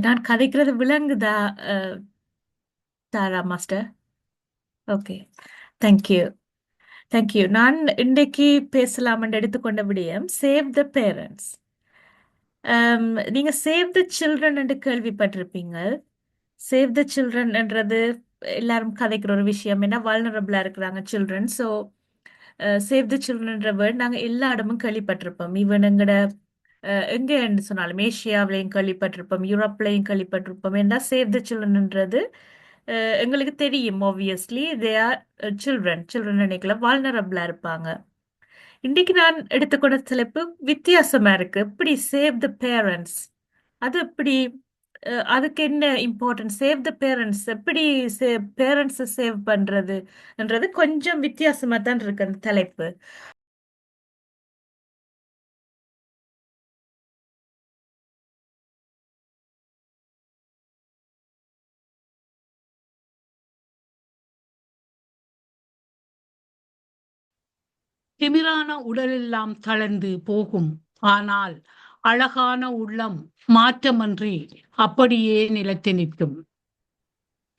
நான் கதைக்கிறது விளங்குதா? அஹ், தாரா மாஸ்டர். ஓகே. தேங்க்யூ. தேங்க்யூ. நான் இன்றைக்கு பேசலாம் என்று எடுத்துக்கொண்ட விடயம் சேவ் த பேரண்ட்ஸ். நீங்க சேவ் த சில்ட்ரன் என்று கேள்விப்பட்டிருப்பீங்க. சேவ் த சில்ட்ரன்ன்றது எல்லாரும் கதைக்கிற ஒரு விஷயம். ஏன்னா வல்னரபிளா இருக்கிறாங்க சில்ட்ரன். ஸோ சேவ் த சில்ட்ரன்ற வேர்ட் நாங்கள் எல்லா இடமும் கேள்விப்பட்டிருப்போம். ஈவன் எங்கட எங்கன்னு சொன்னாலும் ஏஷியாவிலையும் கேள்விப்பட்டிருப்போம், யூரோப்லையும் கேள்விப்பட்டிருப்போம். ஏன்னா சேவ் த சில்ட்ரன்ன்றது எங்களுக்கு தெரியும். Obviously they are children. Children நினைக்கல வால்னரபிளா இருப்பாங்க. இன்னைக்கு நான் எடுத்துக்கொண்ட தலைப்பு வித்தியாசமா இருக்கு. எப்படி சேவ் த பேரண்ட்ஸ், அது எப்படி, அதுக்கு என்ன இம்பார்ட்டன்ஸ், சேவ் த பேரண்ட்ஸ் எப்படி பேரண்ட்ஸை சேவ் பண்றதுன்றது கொஞ்சம் வித்தியாசமா தான் இருக்கு அந்த தலைப்பு. திமிரான உடலெல்லாம் தளர்ந்து போகும். ஆனால் அழகான உள்ளம் மாற்றமன்றி அப்படியே நிலைத்து நிற்கும்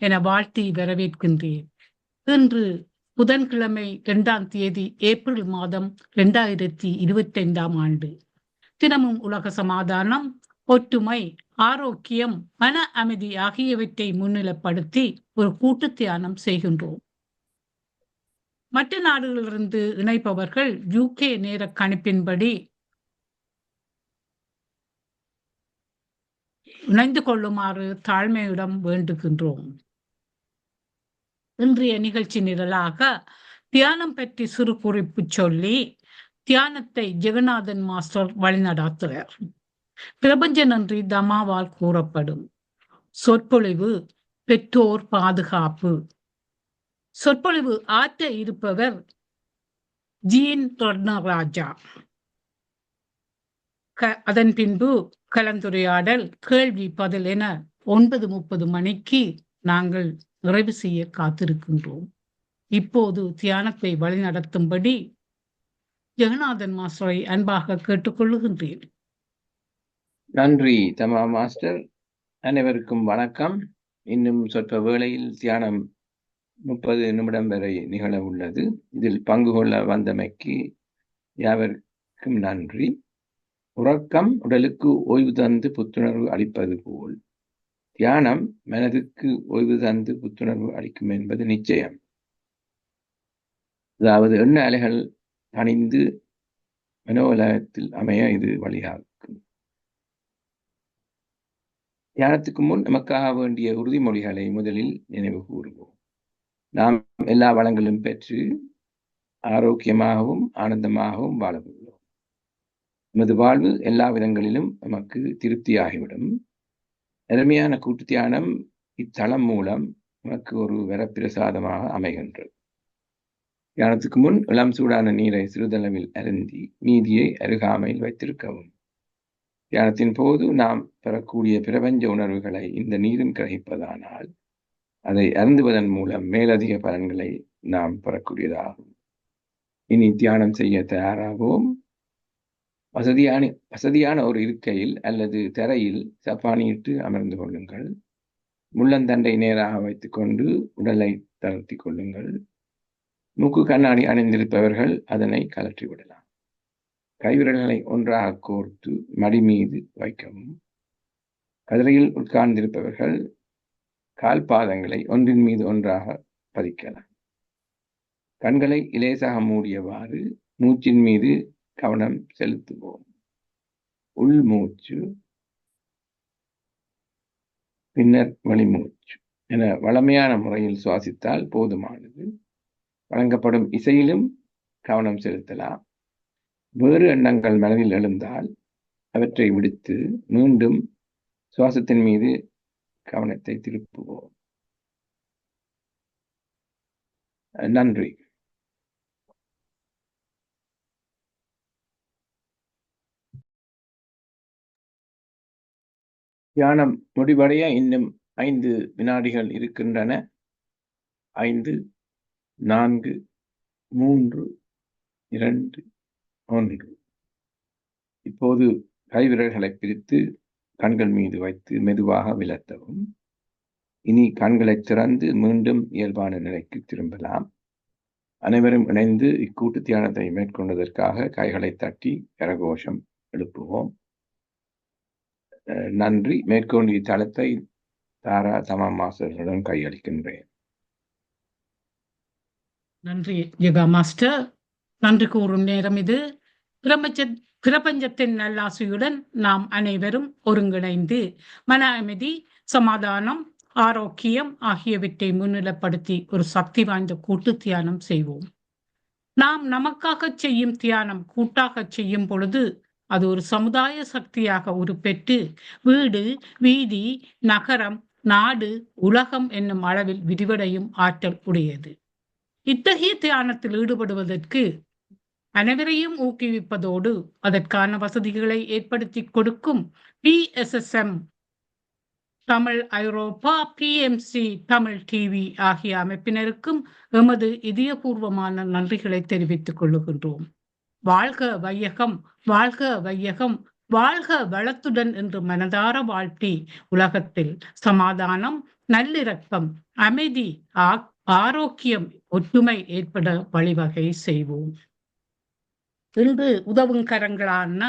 என வாழ்த்தி வரவேற்கின்றேன். இன்று புதன்கிழமை 2 ஏப்ரல் மாதம் 2025 தினமும் உலக சமாதானம், ஒற்றுமை, ஆரோக்கியம், மன அமைதி ஆகியவற்றை முன்னிலைப்படுத்தி ஒரு கூட்டு தியானம் செய்கின்றோம். மற்ற நாடுகளிலிருந்து இணைப்பவர்கள் UK நேர கணிப்பின்படி இணைந்து கொள்ளுமாறு தாழ்மையுடன் வேண்டுகின்றோம். இன்றைய நிகழ்ச்சி நிரலாக தியானம் பற்றி சிறு குறிப்பு சொல்லி தியானத்தை ஜெகநாதன் மாஸ்டர் வழிநடாத்துகிறார். பிரபஞ்ச நன்றி தமாவால் கூறப்படும் சொற்பொழிவு பெற்றோர் பாதுகாப்பு. சொற்பொழிவு ஆற்ற இருப்பவர் ஜீன் ராஜா. அதன் பின்பு கலந்துரையாடல், கேள்வி பதில் என 9:30 மணிக்கு நாங்கள் நிறைவு செய்ய காத்திருக்கின்றோம். இப்போது தியானத்தை வழிநடத்தும்படி ஜெகநாதன் மாஸ்டரை அன்பாக கேட்டுக்கொள்ளுகின்றேன். நன்றி தமா மாஸ்டர். அனைவருக்கும் வணக்கம். இன்னும் சொற்ப வேளையில் தியானம் 30 நிமிடம் வரை நிகழ உள்ளது. இதில் பங்கு கொள்ள வந்தமைக்கு யாவருக்கும் நன்றி. உறக்கம் உடலுக்கு ஓய்வு தந்து புத்துணர்வு அளிப்பது போல் தியானம் மனதுக்கு ஓய்வு தந்து புத்துணர்வு அளிக்கும் என்பது நிச்சயம். அதாவது எண்ண அலைகள் தணிந்து மனோலகத்தில் அமைய இது வழியாகும். தியானத்துக்கு முன் நமக்காக வேண்டிய உறுதிமொழிகளை முதலில் நினைவு கூறுவோம். நாம் எல்லா வளங்களும் பெற்று ஆரோக்கியமாகவும் ஆனந்தமாகவும் வாழவுள்ளோம். நமது வாழ்வு எல்லா விதங்களிலும் நமக்கு திருப்தியாகிவிடும். அருமையான கூட்டு தியானம் இத்தளம் மூலம் நமக்கு ஒரு வரப்பிரசாதமாக அமைகின்றது. தியானத்துக்கு முன் இளம் சூடான நீரை சிறிதளவில் அருந்தி மீதியை அருகாமையில் வைத்திருக்கவும். தியானத்தின் போது நாம் பெறக்கூடிய பிரபஞ்ச உணர்வுகளை இந்த நீரும் கிரகிப்பதானால் அதை அருந்துவதன் மூலம் மேலதிக பலன்களை நாம் பெறக்கூடியதாகும். இனி தியானம் செய்ய தயாராகவும். வசதியான ஒரு இருக்கையில் அல்லது தரையில் சப்பானியிட்டு அமர்ந்து கொள்ளுங்கள். முள்ளந்தண்டை நேராக வைத்துக்கொண்டு உடலை தளர்த்தி கொள்ளுங்கள். மூக்கு கண்ணாடி அணிந்திருப்பவர்கள் அதனை கலற்றி விடலாம். கைவிரல்களை ஒன்றாக கோர்த்து மடி மீது வைக்கவும். கதிரையில் உட்கார்ந்திருப்பவர்கள் கால் பாதங்களை ஒன்றின் மீது ஒன்றாக பதிக்கலாம். கண்களை இலேசாக மூடியவாறு மூச்சின் மீது கவனம் செலுத்துவோம். உள் மூச்சு, பின்னர் வெளிமூச்சு என வளமையான முறையில் சுவாசித்தால் போதுமானது. வழங்கப்படும் இசையிலும் கவனம் செலுத்தலாம். வேறு எண்ணங்கள் மனதில் எழுந்தால் அவற்றை விடுத்து மீண்டும் சுவாசத்தின் மீது கவனத்தை திருப்புவோம். நன்றி. தியானம் முடிவடைய இன்னும் 5 வினாடிகள் இருக்கின்றன. 5, 4, 3, 2, 1. இப்போது கைவிரல்களை பிரித்து கண்கள் மீது வைத்து மெதுவாக விலத்தவும். இனி கண்களை திறந்து மீண்டும் இயல்பான நிலைக்கு திரும்பலாம். அனைவரும் இணைந்து இக்கூட்டு தியானத்தை மேற்கொண்டதற்காக கைகளை தட்டி கரகோஷம் எழுப்புவோம். நன்றி. மேற்கொண்டு இத்தளத்தை தாரா தமா மாஸ்டர்களுடன் கையளிக்கின்றேன். நன்றி யோகா மாஸ்டர். நன்றி கூறும் நேரம் இது. பிரபஞ்சத்தின் நல்லாசியுடன் நாம் அனைவரும் ஒருங்கிணைந்து மன அமைதி, சமாதானம், ஆரோக்கியம் ஆகியவற்றை முன்னிலைப்படுத்தி ஒரு சக்தி வாய்ந்த கூட்டு தியானம் செய்வோம். நாம் நமக்காக செய்யும் தியானம் கூட்டாக செய்யும் பொழுது அது ஒரு சமுதாய சக்தியாக உருப்பெற்று வீடு, வீதி, நகரம், நாடு, உலகம் என்னும் அளவில் விரிவடையும் ஆற்றல் உடையது. இத்தகைய தியானத்தில் ஈடுபடுவதற்கு அனைவரையும் ஊக்குவிப்பதோடு அதற்கான வசதிகளை ஏற்படுத்தி கொடுக்கும் PSSM தமிழ் ஐரோப்பா, PMC தமிழ் டிவி ஆகிய அமைப்பினருக்கும் எமது இதயபூர்வமான நன்றிகளை தெரிவித்துக் கொள்ளுகின்றோம். வாழ்க வையகம், வாழ்க வையகம், வாழ்க வளத்துடன் என்று மனதார வாழ்த்தி உலகத்தில் சமாதானம், நல்லிரக்கம், அமைதி, ஆரோக்கியம், ஒற்றுமை ஏற்பட வழிவகை செய்வோம். இன்று உதவும் கரங்களான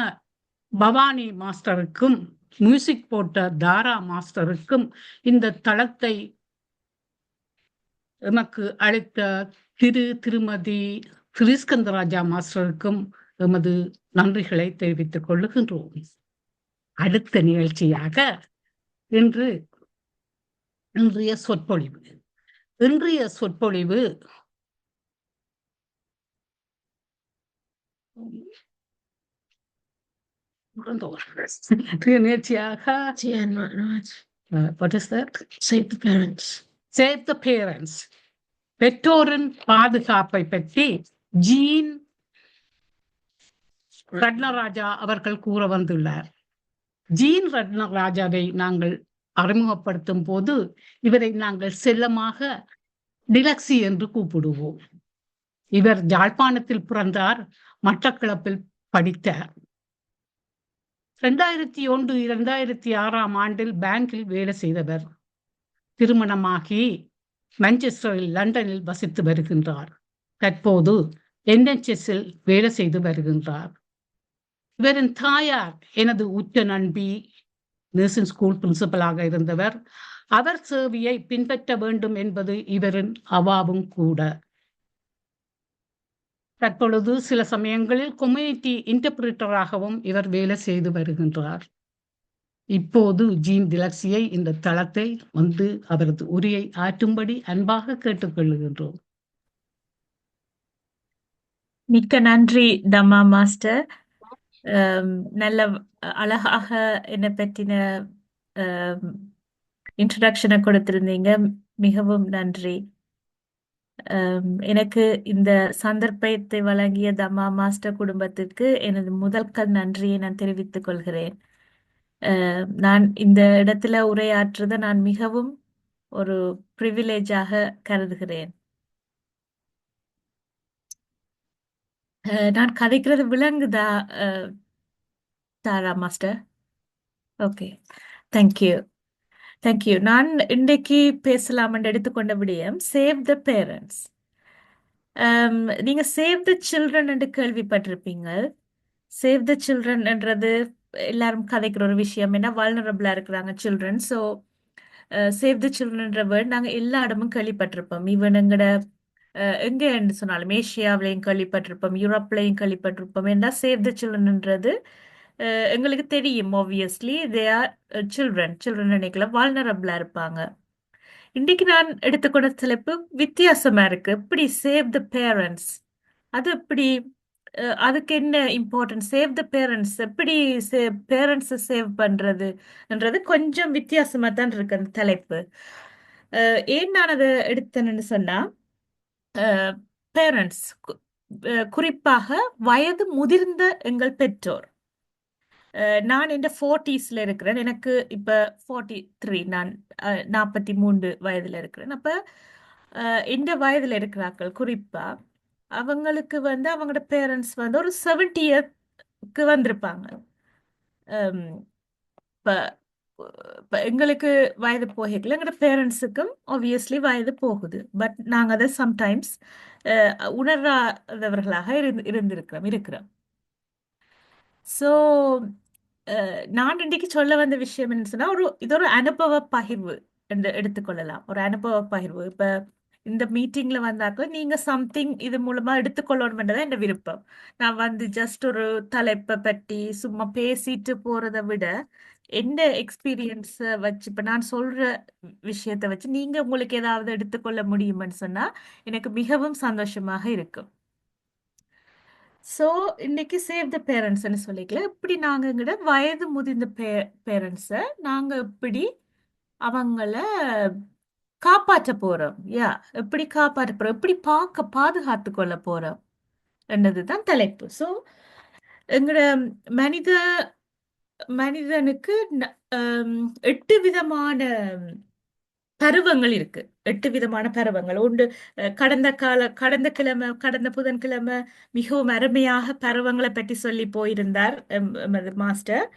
பவானி மாஸ்டருக்கும் மியூசிக் போட்ட தாரா மாஸ்டருக்கும் இந்த தளத்தை எமக்கு அளித்த திருமதி ஸ்ரீஸ்கந்தராஜா மாஸ்டருக்கும் எமது நன்றிகளை தெரிவித்துக் கொள்ளுகின்றோம். அடுத்த நிகழ்ச்சியாக இன்றைய சொற்பொழிவு. இன்றைய சொற்பொழிவு நிகழ்ச்சியாக what is that? Save the parents. Save the parents. பெற்றோரின் பாதுகாப்பை பற்றி ஜீன் ரட்னராஜா அவர்கள் கூற வந்துள்ளார். ஜீன் ரட்னராஜாவை நாங்கள் அறிமுகப்படுத்தும் போது இவரை நாங்கள் செல்லமாக டிலக்ஸி என்று கூப்பிடுவோம். இவர் யாழ்ப்பாணத்தில் பிறந்தார், மட்டக்களப்பில் படித்தார். 2001-2006 ஆண்டில் பேங்கில் வேலை செய்தவர். திருமணமாகி மான்செஸ்டரில், லண்டனில் வசித்து வருகின்றார். தற்போது NHSல் வேலை செய்து வருகின்றார். இவரின் தாயார் எனது உற்ற நண்பி, நர்சிங் ஸ்கூல் பிரின்சிபலாக இருந்தவர். அவர் சேவையை பின்பற்ற வேண்டும் என்பது இவரின் அவாவும் கூட. தற்பொழுது சில சமயங்களில் கம்யூனிட்டி இன்டர்பிரிட்டராகவும் இவர் வேலை செய்து வருகின்றார். இப்போது ஜீன் டிலக்ஸியை இந்த தளத்தை வந்து அவரது உரையை ஆற்றும்படி அன்பாக கேட்டுக்கொள்ளுகின்றோம். மிக்க நன்றி தம்மா மாஸ்டர். நல்ல அழகாக என்னை பற்றின இன்ட்ரடக்ஷனை கொடுத்திருந்தீங்க. மிகவும் நன்றி. எனக்கு இந்த சந்தர்ப்பத்தை வழங்கிய தம்மா மாஸ்டர் குடும்பத்திற்கு எனது முதல் நன்றியை நான் தெரிவித்துக் கொள்கிறேன். நான் இந்த இடத்துல உரையாற்றுவதை நான் மிகவும் ஒரு பிரிவிலேஜாக கருதுகிறேன். நான் கதைக்கிறது விளங்குதா தாரா மாஸ்டர்? Okay, thank you. நான் இன்றைக்கு பேசலாம் என்று எடுத்துக்கொண்ட விடயம் சேவ் த பேரண்ட்ஸ். நீங்க சேவ் த சில்ட்ரன் என்று கேள்விப்பட்டிருப்பீங்க. சேவ் த சில்ட்ரன் என்றது எல்லாரும் கதைக்கிற ஒரு விஷயம். ஏன்னா வல்னரபிளா இருக்கிறாங்க சில்ட்ரன். ஸோ சேவ் த சில்ட்ரன்ற வேர்ட் நாங்கள் எல்லா இடமும் கேள்விப்பட்டிருப்போம். ஈவன் எங்கட எங்கே என்று சொன்னாலும் ஏஷியாவிலையும் கேள்விப்பட்டிருப்போம், யூரோப்லையும் கேள்விப்பட்டிருப்போம். ஏன்னா சேவ் த சில்ட்ரன்ன்றது எங்களுக்கு தெரியும். ஆப்வியஸ்லி தே ஆர் சில்ட்ரன் நினைக்கல வால்னரபிளா இருப்பாங்க. இன்றைக்கு நான் எடுத்துக்கொண்ட தலைப்பு வித்தியாசமா இருக்கு. எப்படி சேவ் த பேரண்ட்ஸ், அது எப்படி, அதுக்கு என்ன இம்பார்ட்டன்ஸ், சேவ் த பேரண்ட்ஸ் எப்படி பேரண்ட்ஸை சேவ் பண்றதுன்றது கொஞ்சம் வித்தியாசமா தான் இருக்கு அந்த தலைப்பு. ஏன் நான் அதை எடுத்தேன்னு சொன்னா, பேரண்ட்ஸ் குறிப்பாக வயது முதிர்ந்த எங்கள் பெற்றோர். நான் இந்த 40ஸ்ல இருக்கிறேன். எனக்கு இப்ப 43, நான் 43 வயதுல இருக்கிறேன். அப்ப இந்த வயதுல இருக்கிறார்கள் குறிப்பா அவங்களுக்கு அவங்களோட பேரண்ட்ஸ் ஒரு 70க்கு வந்திருப்பாங்க. இப்ப இப்ப எங்களுக்கு வயது போகல, எங்களோட பேரண்ட்ஸுக்கும் ஆப்வியஸ்லி வயது போகுது. பட் நாங்க அதை சம்டைம்ஸ் உணராதவர்களாக இருக்கிறோம். ஸோ நான் இன்றைக்கு சொல்ல வந்த விஷயம் என்னன்னு சொன்னா, இது ஒரு அனுபவ பகிர்வு என்று எடுத்துக்கொள்ளலாம். ஒரு அனுபவ பகிர்வு. இப்ப இந்த மீட்டிங்ல வந்தாக்க நீங்க சம்திங் இது மூலமா எடுத்துக்கொள்ளணும்ன்றதான் என் விருப்பம். நான் வந்து ஜஸ்ட் ஒரு தலைப்பை பற்றி சும்மா பேசிட்டு போறதை விட, எந்த எக்ஸ்பீரியன்ஸை வச்சு இப்ப நான் சொல்ற விஷயத்தை வச்சு நீங்க உங்களுக்கு ஏதாவது எடுத்துக்கொள்ள முடியும்னு சொன்னா எனக்கு மிகவும் சந்தோஷமாக இருக்கும். ஸோ இன்னைக்கு சேவ் த பேரண்ட்ஸ்ன்னு சொல்லிக்கலாம். இப்படி நாங்கள் எங்கட வயது முதிர்ந்த பேரண்ட்ஸை நாங்கள் எப்படி அவங்கள காப்பாற்ற போறோம், எப்படி காப்பாற்ற போறோம், எப்படி பாதுகாத்து கொள்ள போறோம் என்றதுதான் தலைப்பு. ஸோ எங்கட மனித மனிதனுக்கு 8 விதமான பருவங்கள் இருக்கு. 8 விதமான பருவங்கள் உண்டு. கடந்த புதன்கிழமை மிகவும் அருமையாக பருவங்களை பற்றி சொல்லி போயிருந்தார் எமது மாஸ்டர்.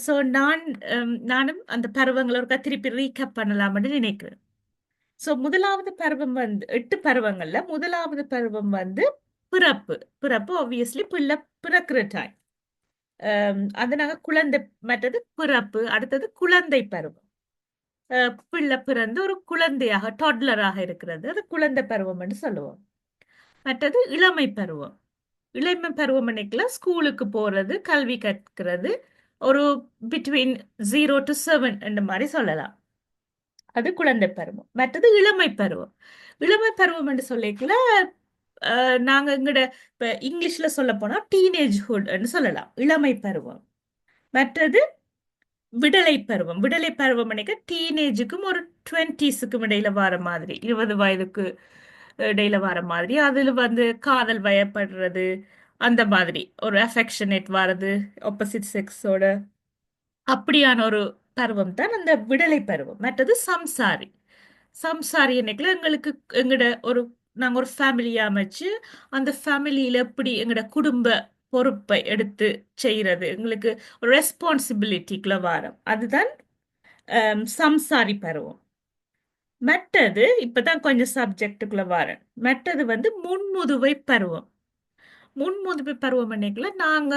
ஸோ நானும் அந்த பருவங்களை ஒருக்கா திருப்பி ரீகப் பண்ணலாம்னு நினைக்கிறேன். ஸோ முதலாவது பருவம் வந்து 8 பருவங்கள்ல முதலாவது பருவம் வந்து பிறப்பு. ஆப்வியஸ்லி பிள்ளை பிறக்கிற டைம். அது நாங்க குழந்தை. மற்றது பிறப்பு. அடுத்தது குழந்தை பருவம். பிள்ளை பிறந்து ஒரு குழந்தையாக டாட்லராக இருக்கிறது, அது குழந்தை பருவம் என்று சொல்லுவோம். மற்றது இளமை பருவம். இளமை பருவம் அன்னைக்குல ஸ்கூலுக்கு போறது, கல்வி கற்கிறது, ஒரு பிட்வீன் 0 to 7 என்ற மாதிரி சொல்லலாம். அது குழந்தை பருவம். மற்றது இளமை பருவம். இளமை பருவம் என்று சொல்லிக்கல நாங்க எங்கட இப்ப இங்கிலீஷ்ல சொல்ல போனா டீனேஜ்ஹுட் சொல்லலாம், இளமை பருவம். மற்றது விடலை பருவம். விடலை பருவம் அன்னைக்கு டீனேஜுக்கும் ஒரு 20ஸுக்கும் இடையில வர மாதிரி, 20 வயதுக்கு இடையில வர மாதிரி, அதுல வந்து காதல் வயப்படுறது, அந்த மாதிரி ஒரு அஃபெக்ஷனேட் வர்றது ஆப்போசிட் செக்ஸோட, அப்படியான ஒரு பருவம் தான் அந்த விடலை பருவம். மற்றது சம்சாரி என்னைக்குல எங்களுக்கு நாங்க ஒரு ஃபேமிலியை அமைச்சு அந்த ஃபேமிலியில எப்படி எங்கட குடும்ப பொறுப்பை எடுத்து செய்யறது, எங்களுக்கு ஒரு ரெஸ்பான்சிபிலிட்டிக்குள்ள வாரம், அதுதான் சம்சாரி பருவம். மற்றது இப்பதான் கொஞ்சம் சப்ஜெக்டுக்குள்ள வரேன். மற்றது வந்து முன்முதுவை பருவம். முன்முதுவை பருவம் அன்னைக்குள்ள நாங்க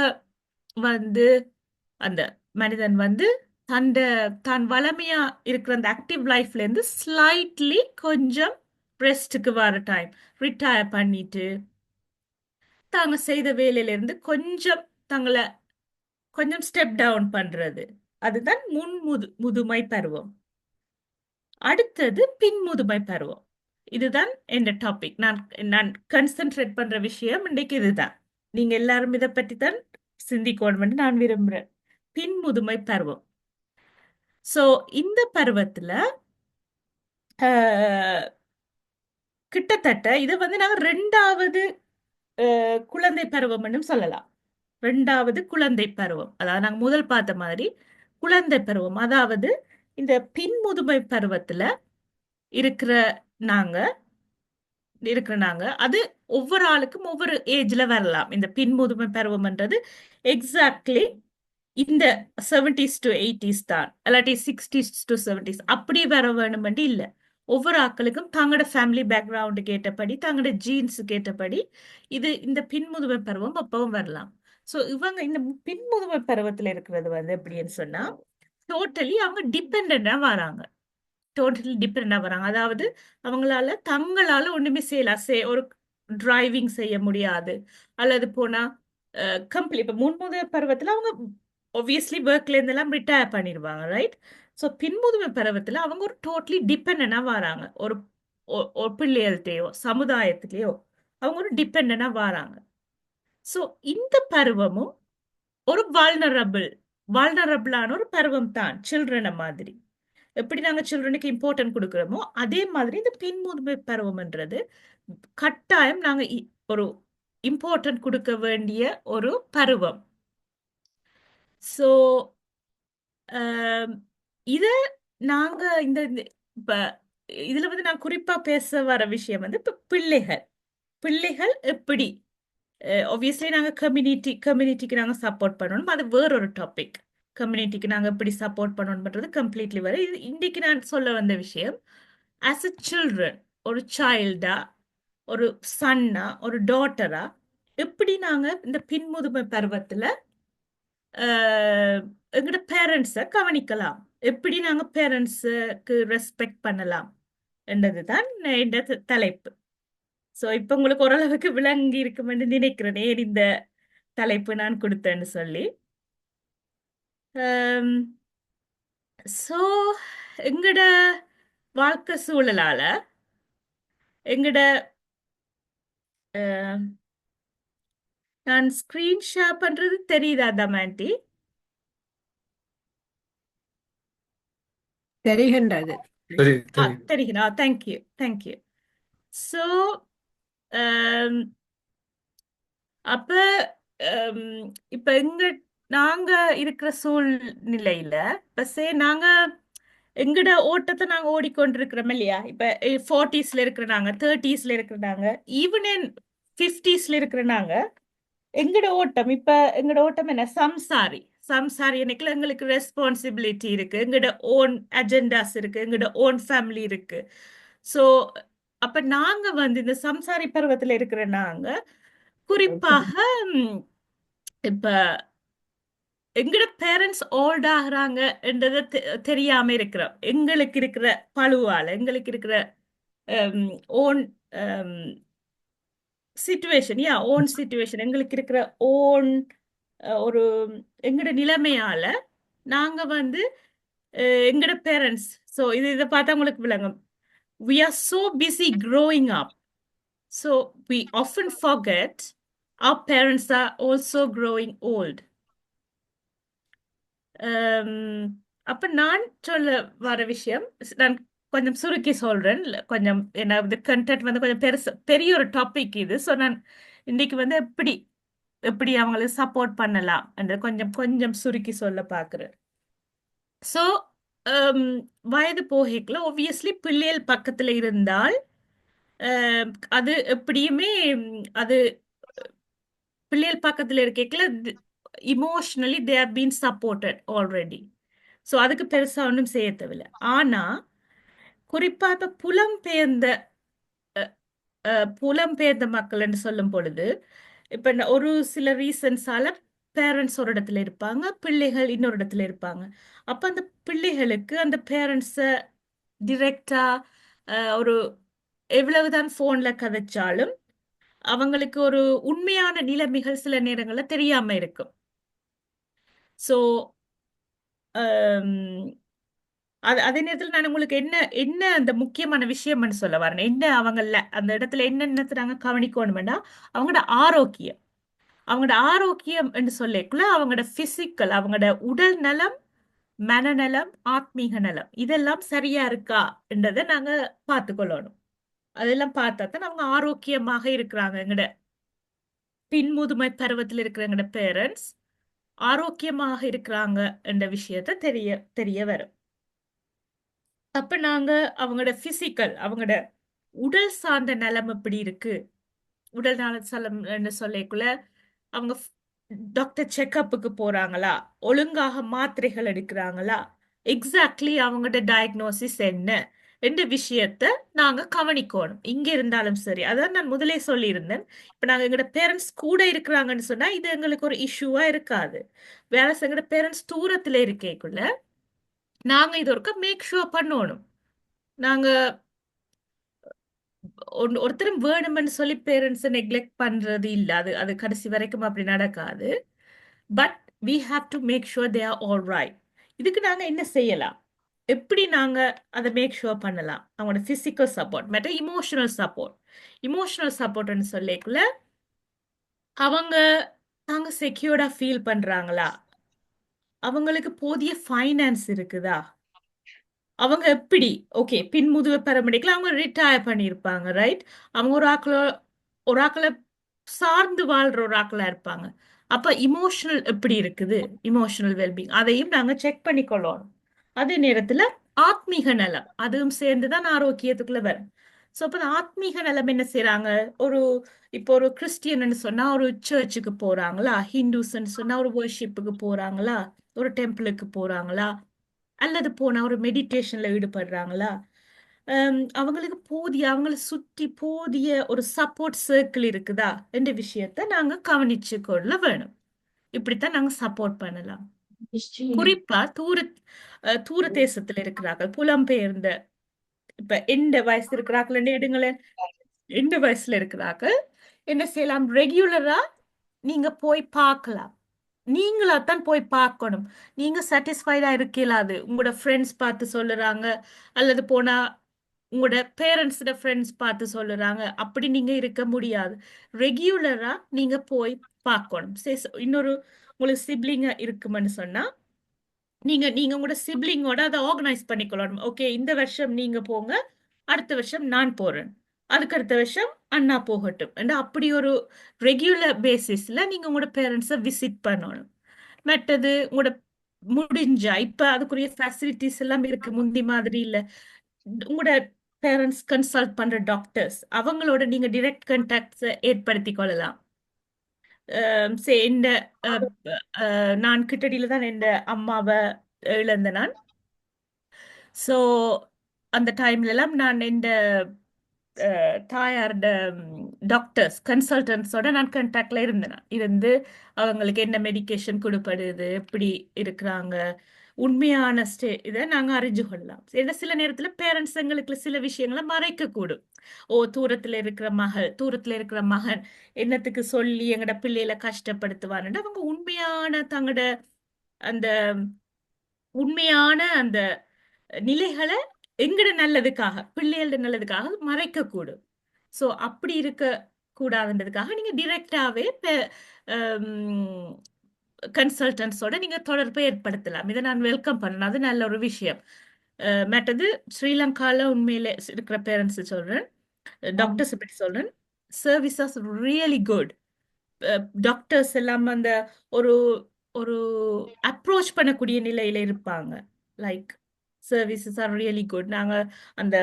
வந்து அந்த மனிதன் வந்து தான் வளமையா இருக்கிற அந்த ஆக்டிவ் லைஃப்ல இருந்து ஸ்லைட்லி கொஞ்சம் ரெஸ்ட்டுக்கு வர டைம், ரிட்டையர் பண்ணிட்டு தாங்க செய்த வேலையில இருந்து கொஞ்சம் தங்களை கொஞ்சம் ஸ்டெப் டவுன் பண்றது, அதுதான் முதுமை பருவம். அடுத்தது பின்முதுமை பருவம். இதுதான் என் டாபிக். நான் கன்சென்ட்ரேட் பண்ற விஷயம் இன்னைக்கு இதுதான். நீங்க எல்லாரும் இதை பற்றி தான் சிந்திக்கணும்னு நான் விரும்புறேன். பின்முதுமை பருவம். சோ இந்த பருவத்துல கிட்டத்தட்ட இதை வந்து நாங்க 2வது குழந்தை பருவம்னு சொல்லலாம். 2வது குழந்தை பருவம். அதாவது நாங்க முதல் பார்த்த மாதிரி குழந்தை பருவம். அதாவது இந்த பின்முதுமை பருவத்துல இருக்கிற நாங்க அது ஒவ்வொரு ஆளுக்கும் ஒவ்வொரு ஏஜ்ல வரலாம். இந்த பின்முதுமை பருவம்ன்றது எக்ஸாக்ட்லி இந்த 70s to 80s தான், இல்லாட்டி 60s to 70s அப்படி வர வேணும்னு இல்ல. ஒவ்வொரு ஆட்களுக்கும் தங்களோட ஃபேமிலி பேக்ரவுண்டுக்கு ஏற்றபடி, தங்களோட ஜீன்ஸுக்கு ஏற்றபடி இந்த பின்முதுமை பருவம் அப்பவும் வரலாம். ஸோ இவங்க இந்த பின்முதுமை பருவத்துல இருக்கிறது வந்து எப்படின்னு சொன்னா டோட்டலி அவங்க டிபெண்டா வராங்க. அதாவது தங்களால ஒண்ணுமே செய்யலாம். ஒரு டிரைவிங் செய்ய முடியாது, அல்லது போனா இப்ப முன்முதுமை பருவத்துல அவங்க obviously ஒர்க்ல இருந்தெல்லாம் ரிட்டையர் பண்ணிடுவாங்க, ரைட்? ஸோ பின்முதுமை பருவத்துல அவங்க ஒரு டோட்டலி டிபெண்டா வராங்க. ஒரு பிள்ளைகள்கிட்டயோ சமுதாயத்திலேயோ அவங்க ஒரு டிபெண்டா வராங்க. ஸோ இந்த பருவமும் ஒரு வால்னரபிளான ஒரு பருவம் தான். சில்ட்ரனை மாதிரி எப்படி நாங்க சில்ட்ரனுக்கு இம்பார்ட்டன்ட் கொடுக்கிறோமோ அதே மாதிரி இந்த பின்முதுமை பருவம்ன்றது கட்டாயம் நாங்க ஒரு இம்பார்ட்டன்ட் கொடுக்க வேண்டிய ஒரு பருவம். ஸோ இத நாங்க இப்ப இதுல வந்து நான் குறிப்பா பேச வர விஷயம் வந்து இப்ப பிள்ளைகள் எப்படி obviously நாங்க கம்யூனிட்டிக்கு நாங்க சப்போர்ட் பண்ணணும், அது வேறொரு டாபிக். கம்யூனிட்டிக்கு நாங்க எப்படி சப்போர்ட் பண்ணணும்ன்றது கம்ப்ளீட்லி வரும். இது இன்னைக்கு நான் சொல்ல வந்த விஷயம், ஆஸ் அ சில்ட்ரன், ஒரு சைல்டா, ஒரு சன்னா, ஒரு டாட்டரா, எப்படி நாங்க இந்த பின்முதுமை பருவத்துல எங்களோட பேரண்ட்ஸை கவனிக்கலாம், எப்படி நாங்க பேரண்ட்ஸுக்கு ரெஸ்பெக்ட் பண்ணலாம் என்றதுதான் இந்த தலைப்பு. ஸோ இப்போ உங்களுக்கு ஓரளவுக்கு விளங்கி இருக்குமென்னு நினைக்கிறேன் ஏன் இந்த தலைப்பு நான் கொடுத்தேன்னு சொல்லி. ஸோ எங்கட வாழ்க்கை சூழலால எங்கட அஹ், நான் ஸ்க்ரீன் ஷேர் பண்றது தெரியுதா தமாண்டி? தெரிகின்றது. சரி தெரியுதா? Thank you thank you. ஸோ அப்ப இப்ப நாங்க இருக்கிற சூழ்நிலையில இப்ப நாங்க எங்கட ஓட்டத்தை நாங்க ஓடிக்கொண்டிருக்கிறோம் இல்லையா? இப்ப 40ஸ்ல இருக்கிற நாங்க, 30ஸ்ல இருக்கிற நாங்க, ஈவன் இன் 50ஸ்ல இருக்கிற நாங்க, எங்கட ஓட்டம் என்ன? சம்சாரி எனக்குல எங்களுக்கு ரெஸ்பான்சிபிலிட்டி இருக்கு, எங்கட ஓன் அஜெண்டாஸ் இருக்கு, எங்கட ஓன் ஃபேமிலி இருக்கு. ஸோ அப்ப நாங்க இந்த சம்சாரி பருவத்துல இருக்கிற நாங்க குறிப்பாக இப்ப எங்கட பேரண்ட்ஸ் ஓல்ட் ஆகுறாங்க என்றதை தெரியாம இருக்கிறோம். எங்களுக்கு இருக்கிற பழுவால, எங்களுக்கு இருக்கிற ஓன் சிச்சுவேஷன், ஓன் சிச்சுவேஷன், எங்களுக்கு இருக்கிற ஓன் ஒரு எங்கட நிலைமையால நாங்க எங்கட பேரண்ட்ஸ், ஸோ இதை பார்த்தா உங்களுக்கு விளங்கும். We are so busy growing up, so we often forget our parents are also growing old. அப்ப நான் சொல்ல வர விஷயம் நான் கொஞ்சம் சுருக்கி சொல்றேன். கொஞ்சம் என்ன கண்டென்ட் கொஞ்சம் பெரிய ஒரு டாபிக் இது. ஸோ நான் இன்னைக்கு எப்படி எப்படி அவங்களுக்கு சப்போர்ட் பண்ணலாம் என்ற கொஞ்சம் கொஞ்சம் சுருக்கி சொல்ல பார்க்குறேன். ஸோ வயது போகிக்கல ஒப்வியஸ்லி பிள்ளைகள் பக்கத்துல இருந்தால் அது எப்படியுமே அது பிள்ளைகள் பக்கத்துல இருக்கல emotionally they are been supported already. So அதுக்கு பெருசா ஒன்றும் செய்ய தேவையில்லை. ஆனா குறிப்பா இப்ப புலம்பெயர்ந்த மக்கள் என்று சொல்லும் பொழுது இப்ப ஒரு சில ரீசன்ஸால பேரண்ட்ஸ் ஒரு இடத்துல இருப்பாங்க, பிள்ளைகள் இன்னொரு இடத்துல இருப்பாங்க. அப்ப அந்த பிள்ளைகளுக்கு அந்த பேரண்ட்ஸ டிரெக்டா ஒரு எவ்வளவுதான் போன்ல கதைச்சாலும் அவங்களுக்கு ஒரு உண்மையான நிலைமைகள் சில நேரங்கள்ல தெரியாம இருக்கும். ஸோ அதே நேரத்தில் நான் உங்களுக்கு என்ன என்ன அந்த முக்கியமான விஷயம்னு சொல்ல வரேன். என்ன அவங்கள அந்த இடத்துல என்னென்ன நாங்க கவனிக்கணும்னா அவங்களோட ஆரோக்கியம் என்று சொல்லிக்குள்ள அவங்களோட பிசிக்கல், அவங்களோட உடல் நலம், மனநலம், ஆத்மீக நலம் இதெல்லாம் சரியா இருக்கா என்றதை நாங்க பார்த்துக்கொள்ளணும். அதெல்லாம் பார்த்தா தான் அவங்க ஆரோக்கியமாக இருக்கிறாங்க. எங்கட பின்முதுமை பருவத்தில் இருக்கிற எங்கட பேரண்ட்ஸ் ஆரோக்கியமாக இருக்கிறாங்க என்ற விஷயத்த தெரிய வரும். அப்ப நாங்க அவங்களோட பிசிக்கல், அவங்களோட உடல் சார்ந்த நலம் எப்படி இருக்கு, உடல் நல சலம் சொல்லிக்குள்ள அவங்க டாக்டர் செக்கப்புக்கு போறாங்களா, ஒழுங்காக மாத்திரைகள் எடுக்கிறாங்களா, எக்ஸாக்ட்லி அவங்களோட டயக்னோசிஸ் என்ன என்ற விஷயத்த நாங்க கவனிக்கணும். இங்க இருந்தாலும் சரி, அதான் நான் முதலே சொல்லியிருந்தேன். இப்ப நாங்க எங்களோட பேரண்ட்ஸ் கூட இருக்கிறாங்கன்னு சொன்னா இது எங்களுக்கு ஒரு இஷ்யூவா இருக்காது. வேற எங்களோட பேரண்ட்ஸ் தூரத்துல இருக்கேக்குள்ள நாங்க இது ஒருக்க மேக் ஷூர் பண்ணணும். நாங்க ஒருத்தரும் வேணும்னு சொல்லி பேரண்ட்ஸை நெக்லெக்ட் பண்றது இல்ல, அது கடைசி வரைக்கும் அப்படி நடக்காது. But we have to make sure they are all right. இதுக்கு நாங்க என்ன செய்யலாம், எப்படி நாங்க அதை மேக் ஷுர் பண்ணலாம்? அவங்களோட பிசிக்கல் சப்போர்ட், மற்ற இமோஷனல் சப்போர்ட்னு சொல்லிக்குள்ள அவங்க செக்யூர்டா ஃபீல் பண்றாங்களா, அவங்களுக்கு போதிய ஃபைனான்ஸ் இருக்குதா, அவங்க எப்படி ஓகே பின்முதுவை பரமடிக்கல அவங்க ரிட்டையர் பண்ணியிருப்பாங்க, ரைட்? அவங்க ஒரு ஆக்களை சார்ந்து வாழ்ற ஒரு ஆக்களா இருப்பாங்க. அப்ப இமோஷனல் எப்படி இருக்குது, இமோஷனல் வெல்பீங் அதையும் நாங்க செக் பண்ணிக்கொள்ளணும். அதே நேரத்துல ஆத்மீக நலம் அதுவும் சேர்ந்துதான் ஆரோக்கியத்துக்குள்ள வரும். ஸோ அப்போ ஆத்மீக நிலைமை என்ன செய்றாங்க? ஒரு இப்போ ஒரு கிறிஸ்டியன்னு சொன்னா ஒரு சர்ச்சுக்கு போறாங்களா? ஹிந்துஸ்ன்னு சொன்னா ஒரு வர்ஷிப்புக்கு போறாங்களா? ஒரு டெம்பிளுக்கு போறாங்களா? அல்லது போனா ஒரு மெடிடேஷன்ல ஈடுபடுறாங்களா? அவங்களுக்கு அவங்கள சுற்றி போதிய ஒரு சப்போர்ட் சர்க்கிள் இருக்குதா? என்ற விஷயத்த நாங்க கவனிச்சு கொள்ள வேணும். இப்படித்தான் நாங்க சப்போர்ட் பண்ணலாம். குறிப்பா தூர தேசத்துல இருக்கிறார்கள், புலம்பெயர்ந்த இப்ப எந்த வயசு இருக்கிறார்கள் எடுங்களேன். எந்த வயசுல இருக்கிறார்கள் என்ன செய்யலாம்? ரெகுலரா நீங்க போய் பார்க்கலாம். நீங்களா தான் போய் பார்க்கணும். நீங்க சாட்டிஸ்ஃபைடா இருக்கலாது உங்களோட ஃப்ரெண்ட்ஸ் பார்த்து சொல்லுறாங்க, அல்லது போனா உங்களோட பேரண்ட்ஸோட ஃப்ரெண்ட்ஸ் பார்த்து சொல்லுறாங்க, அப்படி நீங்க இருக்க முடியாது. ரெகுலரா நீங்க போய் பார்க்கணும். இன்னொரு உங்களுக்கு சிப்ளிங்க இருக்குமென்னு சொன்னா நீங்க நீங்க உங்களோட சிப்லிங்கோட அதை ஆர்கனைஸ் பண்ணிக்கொள்ளணும். ஓகே, இந்த வருஷம் நீங்க போங்க, அடுத்த வருஷம் நான் போறேன், அதுக்கு அடுத்த வருஷம் அண்ணா போகட்டும் and அப்படி ஒரு ரெகுலர் பேசிஸ்ல நீங்க உங்களோட பேரண்ட்ஸை விசிட் பண்ணணும். மற்றது உங்களோட முடிஞ்சா இப்ப அதுக்குரிய ஃபெசிலிட்டிஸ் எல்லாம் இருக்கு, முந்தி மாதிரி இல்ல. உங்களோட பேரண்ட்ஸ் கன்சல்ட் பண்ற டாக்டர்ஸ் அவங்களோட நீங்க டைரக்ட் கான்டாக்ட்ஸ் ஏற்படுத்தி கொள்ளலாம். இந்த நான் கிட்டடியில தான் என் அம்மாவை இழந்த நான். ஸோ அந்த டைம்ல எல்லாம் நான் இந்த தாயாரோட டாக்டர்ஸ் கன்சல்டன்ஸோட நான் கண்டாக்ட்ல இருந்து அவங்களுக்கு என்ன மெடிகேஷன் கொடுப்படுது, எப்படி இருக்கிறாங்க, உண்மையான இதை நாங்க அறிஞ்சு கொள்ளலாம். ஏன்னா சில நேரத்துல பேரண்ட்ஸ் எங்களுக்கு சில விஷயங்களை மறைக்க கூடும். ஓ, தூரத்துல இருக்கிற மகன் என்னத்துக்கு சொல்லி எங்கட பிள்ளைகளை கஷ்டப்படுத்துவான்னு அவங்க அந்த உண்மையான அந்த நிலைகளை எங்கட நல்லதுக்காக, பிள்ளைகளோட நல்லதுக்காக மறைக்கக்கூடும். ஸோ அப்படி இருக்க கூடாதுன்றதுக்காக நீங்க டிரெக்டாவே கன்சல்டன்ஸோட நீங்க தொடர்பை ஏற்படுத்தலாம். இதை நான் வெல்கம் பண்ணேன், அது நல்ல ஒரு விஷயம். மற்றது ஸ்ரீலங்கால உண்மையிலே இருக்கிற பேரண்ட்ஸ் சொல்றேன், டாக்டர்ஸ் பற்றி சொல்றேன், சர்வீசஸ் ரியலி குட். டாக்டர்ஸ் எல்லாம் அந்த ஒரு ஒரு அப்ரோச் பண்ணக்கூடிய நிலையில இருப்பாங்க. Like services are really good. நாங்க அந்த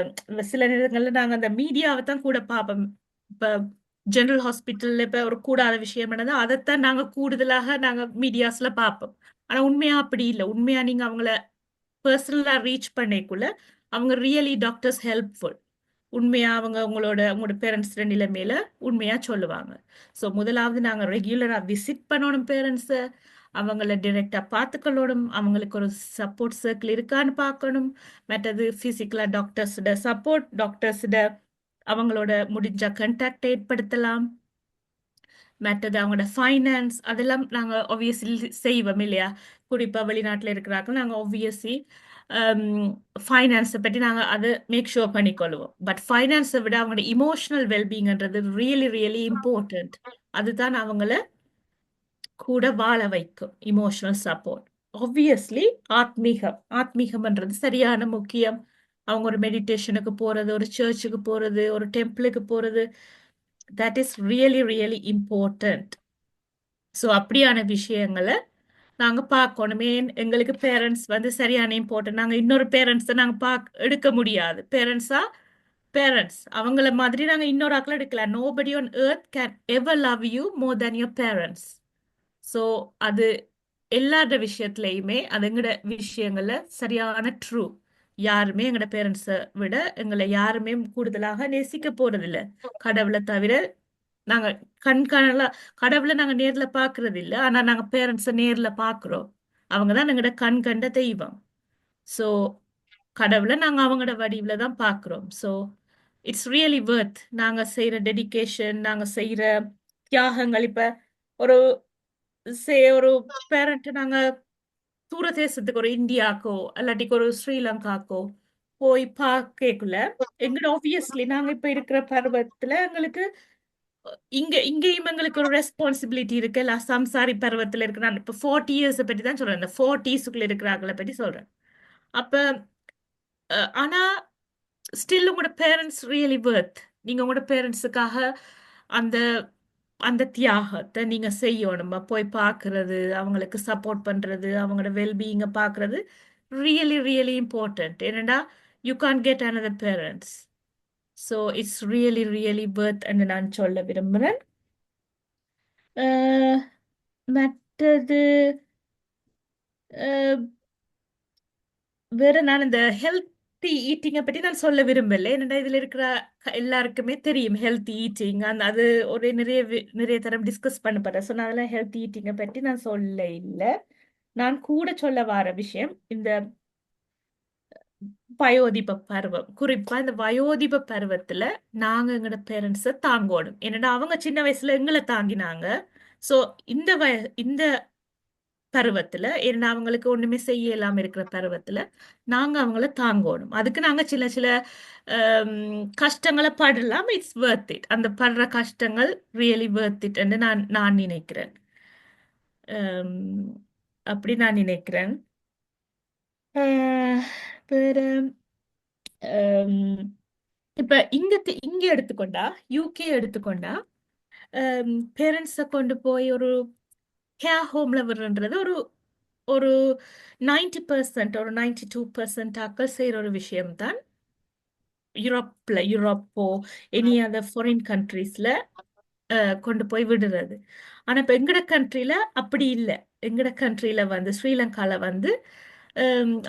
சில நேரங்கள்ல நாங்க அந்த மீடியாவை தான் கூட பார்ப்போம். இப்ப ஜெனரல் ஹாஸ்பிட்டல்ல இப்ப ஒரு கூடாத விஷயம் என்னது அதைத்தான் நாங்க கூடுதலாக நாங்க மீடியாஸ்ல பார்ப்போம். ஆனா உண்மையா அப்படி இல்லை. உண்மையா நீங்க அவங்கள பர்சனலா ரீச் பண்ணிக்குள்ள அவங்க ரியலி டாக்டர்ஸ் ஹெல்ப்ஃபுல். உண்மையா உங்களோட பேரண்ட்ஸ் நிலைமையில உண்மையா சொல்லுவாங்க. ஸோ முதலாவது நாங்க ரெகுலரா விசிட் பண்ணணும் பேரண்ட்ஸை, அவங்கள டிரெக்டா பார்த்துக்கொள்ளணும், அவங்களுக்கு ஒரு சப்போர்ட் சர்க்கிள் இருக்கான்னு பார்க்கணும். மற்றது பிசிக்கலா டாக்டர்ஸோட அவங்களோட முடிஞ்ச கண்டாக்ட் ஏற்படுத்தலாம். மற்றது அவங்களோட ஃபைனான்ஸ் அதெல்லாம் நாங்க ஆப்வியஸ்லி செய்வோம் இல்லையா? குறிப்பா வெளிநாட்டுல இருக்கிறாங்க, நாங்க ஆப்வியஸ்லி ஃபைனான்ஸை பற்றி நாங்கள் அதை மேக் ஷுர் பண்ணிக்கொள்வோம். பட் ஃபைனான்ஸை விட அவங்களோட இமோஷனல் வெல்பீங்ன்றது ரியலி ரியலி இம்பார்ட்டன்ட். அதுதான் அவங்கள கூட வாழ வைக்கும். இமோஷனல் சப்போர்ட் ஆப்வியஸ்லி ஆத்மீகம்ன்றது சரியான முக்கியம். அவங்க ஒரு மெடிடேஷனுக்கு போறது, ஒரு சர்ச்சுக்கு போறது, ஒரு டெம்பிளுக்கு போறது, that is really really important. So அப்படியான விஷயங்களை நாங்க பார்க்கணுமே. எங்களுக்கு பேரண்ட்ஸ் சரியான இம்பார்ட்டன்ட். நாங்க இன்னொரு பேரண்ட்ஸை நாங்க எடுக்க முடியாது. பேரண்ட்ஸ் அவங்கள மாதிரி நாங்க இன்னொரு ஆக்களை எடுக்கலாம். Nobody on earth can ever love you more than your parents. So அது எல்லார விஷயத்துலையுமே அது எங்கட விஷயங்கள்ல சரியான ட்ரூ. யாருமே எங்கட பேரண்ட்ஸை விட எங்களை யாருமே கூடுதலாக நேசிக்க போறதில்ல, கடவுளை தவிர. நாங்க கண்காணல கடவுளை நாங்க நேர்ல பாக்குறது இல்ல, ஆனா நாங்க பேரண்ட்ஸை நேர்ல பாக்குறோம். அவங்கதான் எங்களோட கண் கண்ட தெய்வம். ஸோ கடவுளை நாங்க அவங்களோட வடிவில் தான் பாக்குறோம். ஸோ இட்ஸ் ரியலி வர்த் நாங்க செய்யற டெடிகேஷன், நாங்க செய்யற தியாகங்கள். இப்ப ஒரு ஒரு பேரண்ட் நாங்க தூர தேசத்துக்கு ஒரு இந்தியாக்கோ இல்லாட்டிக்கு ஒரு ஸ்ரீலங்காக்கோ போய் பார்க்கக்குள்ள எங்களோட ஆப்வியஸ்லி நாங்க இப்ப இருக்கிற பருவத்துல எங்களுக்கு இங்கேயும் எங்களுக்கு ஒரு ரெஸ்பான்சிபிலிட்டி இருக்கு. இல்ல சம்சாரி பருவத்துல இருக்கு. நான் இப்ப 40 இயர்ஸ் பற்றி தான் சொல்றேன், இந்த 40s இருக்கிறாங்களை பற்றி சொல்றேன். அப்ப ஆனா ஸ்டில் உங்களோட பேரண்ட்ஸ் ரியலி வர்த். நீங்க உங்களோட பேரண்ட்ஸுக்காக அந்த அந்த தியாகத்தை நீங்க செய்யணும். போய் பார்க்கறது, அவங்களுக்கு சப்போர்ட் பண்றது, அவங்களோட வெல்பீயிங்க பார்க்கறது ரியலி ரியலி இம்பார்ட்டன்ட். ஏன்னா you can get another parents. So it's really really worth என்று நான் சொல்ல விரும்புகிறேன். மற்றது வேற நான் இந்த ஹெல்த்தி ஈட்டிங்கை பற்றி நான் சொல்ல விரும்பல. ஏன்னா இதில் இருக்கிற எல்லாருக்குமே தெரியும் ஹெல்த்தி ஈட்டிங். அது ஒரு நிறைய தரம் டிஸ்கஸ் பண்ணப்படுறேன். ஸோ நான் அதெல்லாம் ஹெல்த்தி ஈட்டிங்கை பற்றி நான் சொல்ல இல்லை. நான் கூட சொல்ல வர விஷயம் இந்த வயோதிப பருவம். குறிப்பா இந்த வயோதிப பருவத்துல நாங்க எங்களோட பேரண்ட்ஸை தாங்கணும். ஏன்னா அவங்க சின்ன வயசுல எங்களை தாங்கினாங்க. ஸோ இந்த பருவத்துல ஏன்னா அவங்களுக்கு ஒண்ணுமே செய்ய இல்லாம இருக்கிற பருவத்துல நாங்க அவங்கள தாங்கணும். அதுக்கு நாங்க சில சில கஷ்டங்களை படலாம். It's worth it. அந்த படுற கஷ்டங்கள் ரியலி worth it என்று நான் நினைக்கிறேன். அப்படி நான் நினைக்கிறேன். வேற இப்ப இங்க எடுத்துக்கொண்டா, யூகே எடுத்துக்கொண்டா, பேரண்ட்ஸை கொண்டு போய் ஒரு கேர் ஹோம்ல விடுறன்றது ஒரு ஒரு 90% ஒரு 92% ஆக்கள் செய்யற ஒரு விஷயம்தான். யூரோப்போ எனி அதர் ஃபாரின் கண்ட்ரீஸ்ல கொண்டு போய் விடுறது. ஆனா இப்ப எங்கட கண்ட்ரில அப்படி இல்லை. எங்கட கண்ட்ரில வந்து ஸ்ரீலங்கால வந்து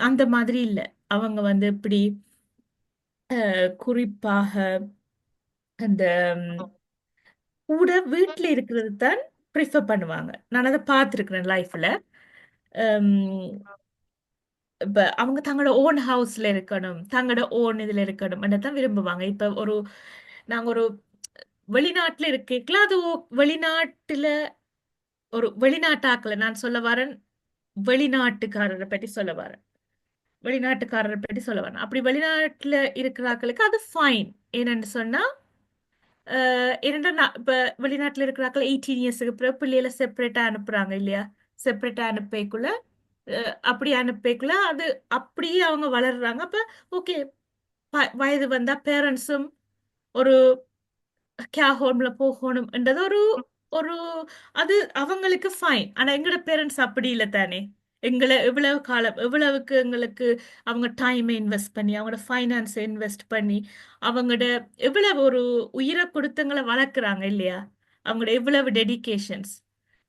அந்த மாதிரி இல்லை. அவங்க வந்து இப்படி குறிப்பாக அந்த கூட வீட்டில் இருக்கிறது தான் ப்ரிஃபர் பண்ணுவாங்க. நான் அதை பார்த்துருக்கிறேன் லைஃப்ல. இப்ப அவங்க தங்களோட ஓன் ஹவுஸ்ல இருக்கணும், தங்களோட ஓன் இதுல இருக்கணும் தான் விரும்புவாங்க. இப்ப நாங்க ஒரு வெளிநாட்டுல இருக்கல, அது வெளிநாட்டுல ஒரு வெளிநாட்டாக்கல நான் சொல்ல வரேன். வெளிநாட்டுக்காரரை பற்றி சொல்ல வரேன். வெளிநாட்டுக்காரரை பற்றி சொல்ல வரேன். அப்படி வெளிநாட்டுல இருக்கிறாக்களுக்கு அது ஃபைன். ஏன்னு சொன்னா ஏன்னா இப்ப வெளிநாட்டுல இருக்கிறாக்கள் 18 இயர்ஸுக்கு பிறகு பிள்ளைகளை செப்பரேட்டா அனுப்புறாங்க இல்லையா? செப்பரேட்டா அனுப்பிக்குள்ள அப்படி அனுப்பிக்குள்ள அது அப்படியே அவங்க வளர்றாங்க. அப்ப ஓகே, வயது வந்தா பேரண்ட்ஸும் ஒரு கேர் ஹோம்ல போகணும்ன்றது ஒரு ஒரு அது அவங்களுக்கு ஃபைன். ஆனா எங்களோட பேரண்ட்ஸ் அப்படி இல்லை தானே. எங்களை எவ்வளவு காலம் எவ்வளவுக்கு எங்களுக்கு அவங்க டைமை இன்வெஸ்ட் பண்ணி அவங்களோட ஃபைனான்ஸை இன்வெஸ்ட் பண்ணி அவங்களோட எவ்வளவு ஒரு உயிரை கொடுத்தங்களை வளர்க்குறாங்க இல்லையா? அவங்களோட எவ்வளவு டெடிகேஷன்ஸ்.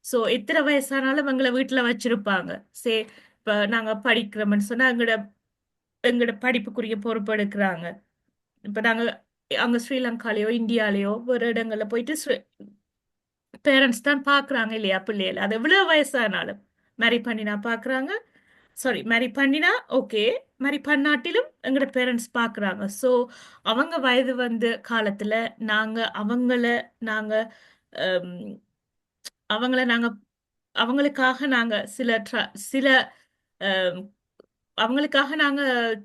ஸோ எத்தனை வயசானாலும் எங்களை வீட்டில் வச்சிருப்பாங்க. இப்போ நாங்கள் படிக்கிறோம்னு சொன்னால் எங்களோட படிப்புக்குரிய பொறுப்பு எடுக்கிறாங்க. இப்போ நாங்கள் அங்கே ஸ்ரீலங்காலேயோ இந்தியாலேயோ ஒரு இடங்கள்ல போயிட்டு பேரண்ட்ஸ் தான் பார்க்குறாங்க இல்லையா பிள்ளைகள். அது எவ்வளோ வயசானாலும் மேரி பண்ணினா பார்க்குறாங்க. சாரி, மேரி பண்ணினா ஓகே, மேரி பண்ணாட்டிலும் எங்களோட பேரண்ட்ஸ் பார்க்குறாங்க. ஸோ அவங்க வயது வந்த காலத்தில் நாங்கள் அவங்களுக்காக நாங்கள் சில அவங்களுக்காக நாங்கள்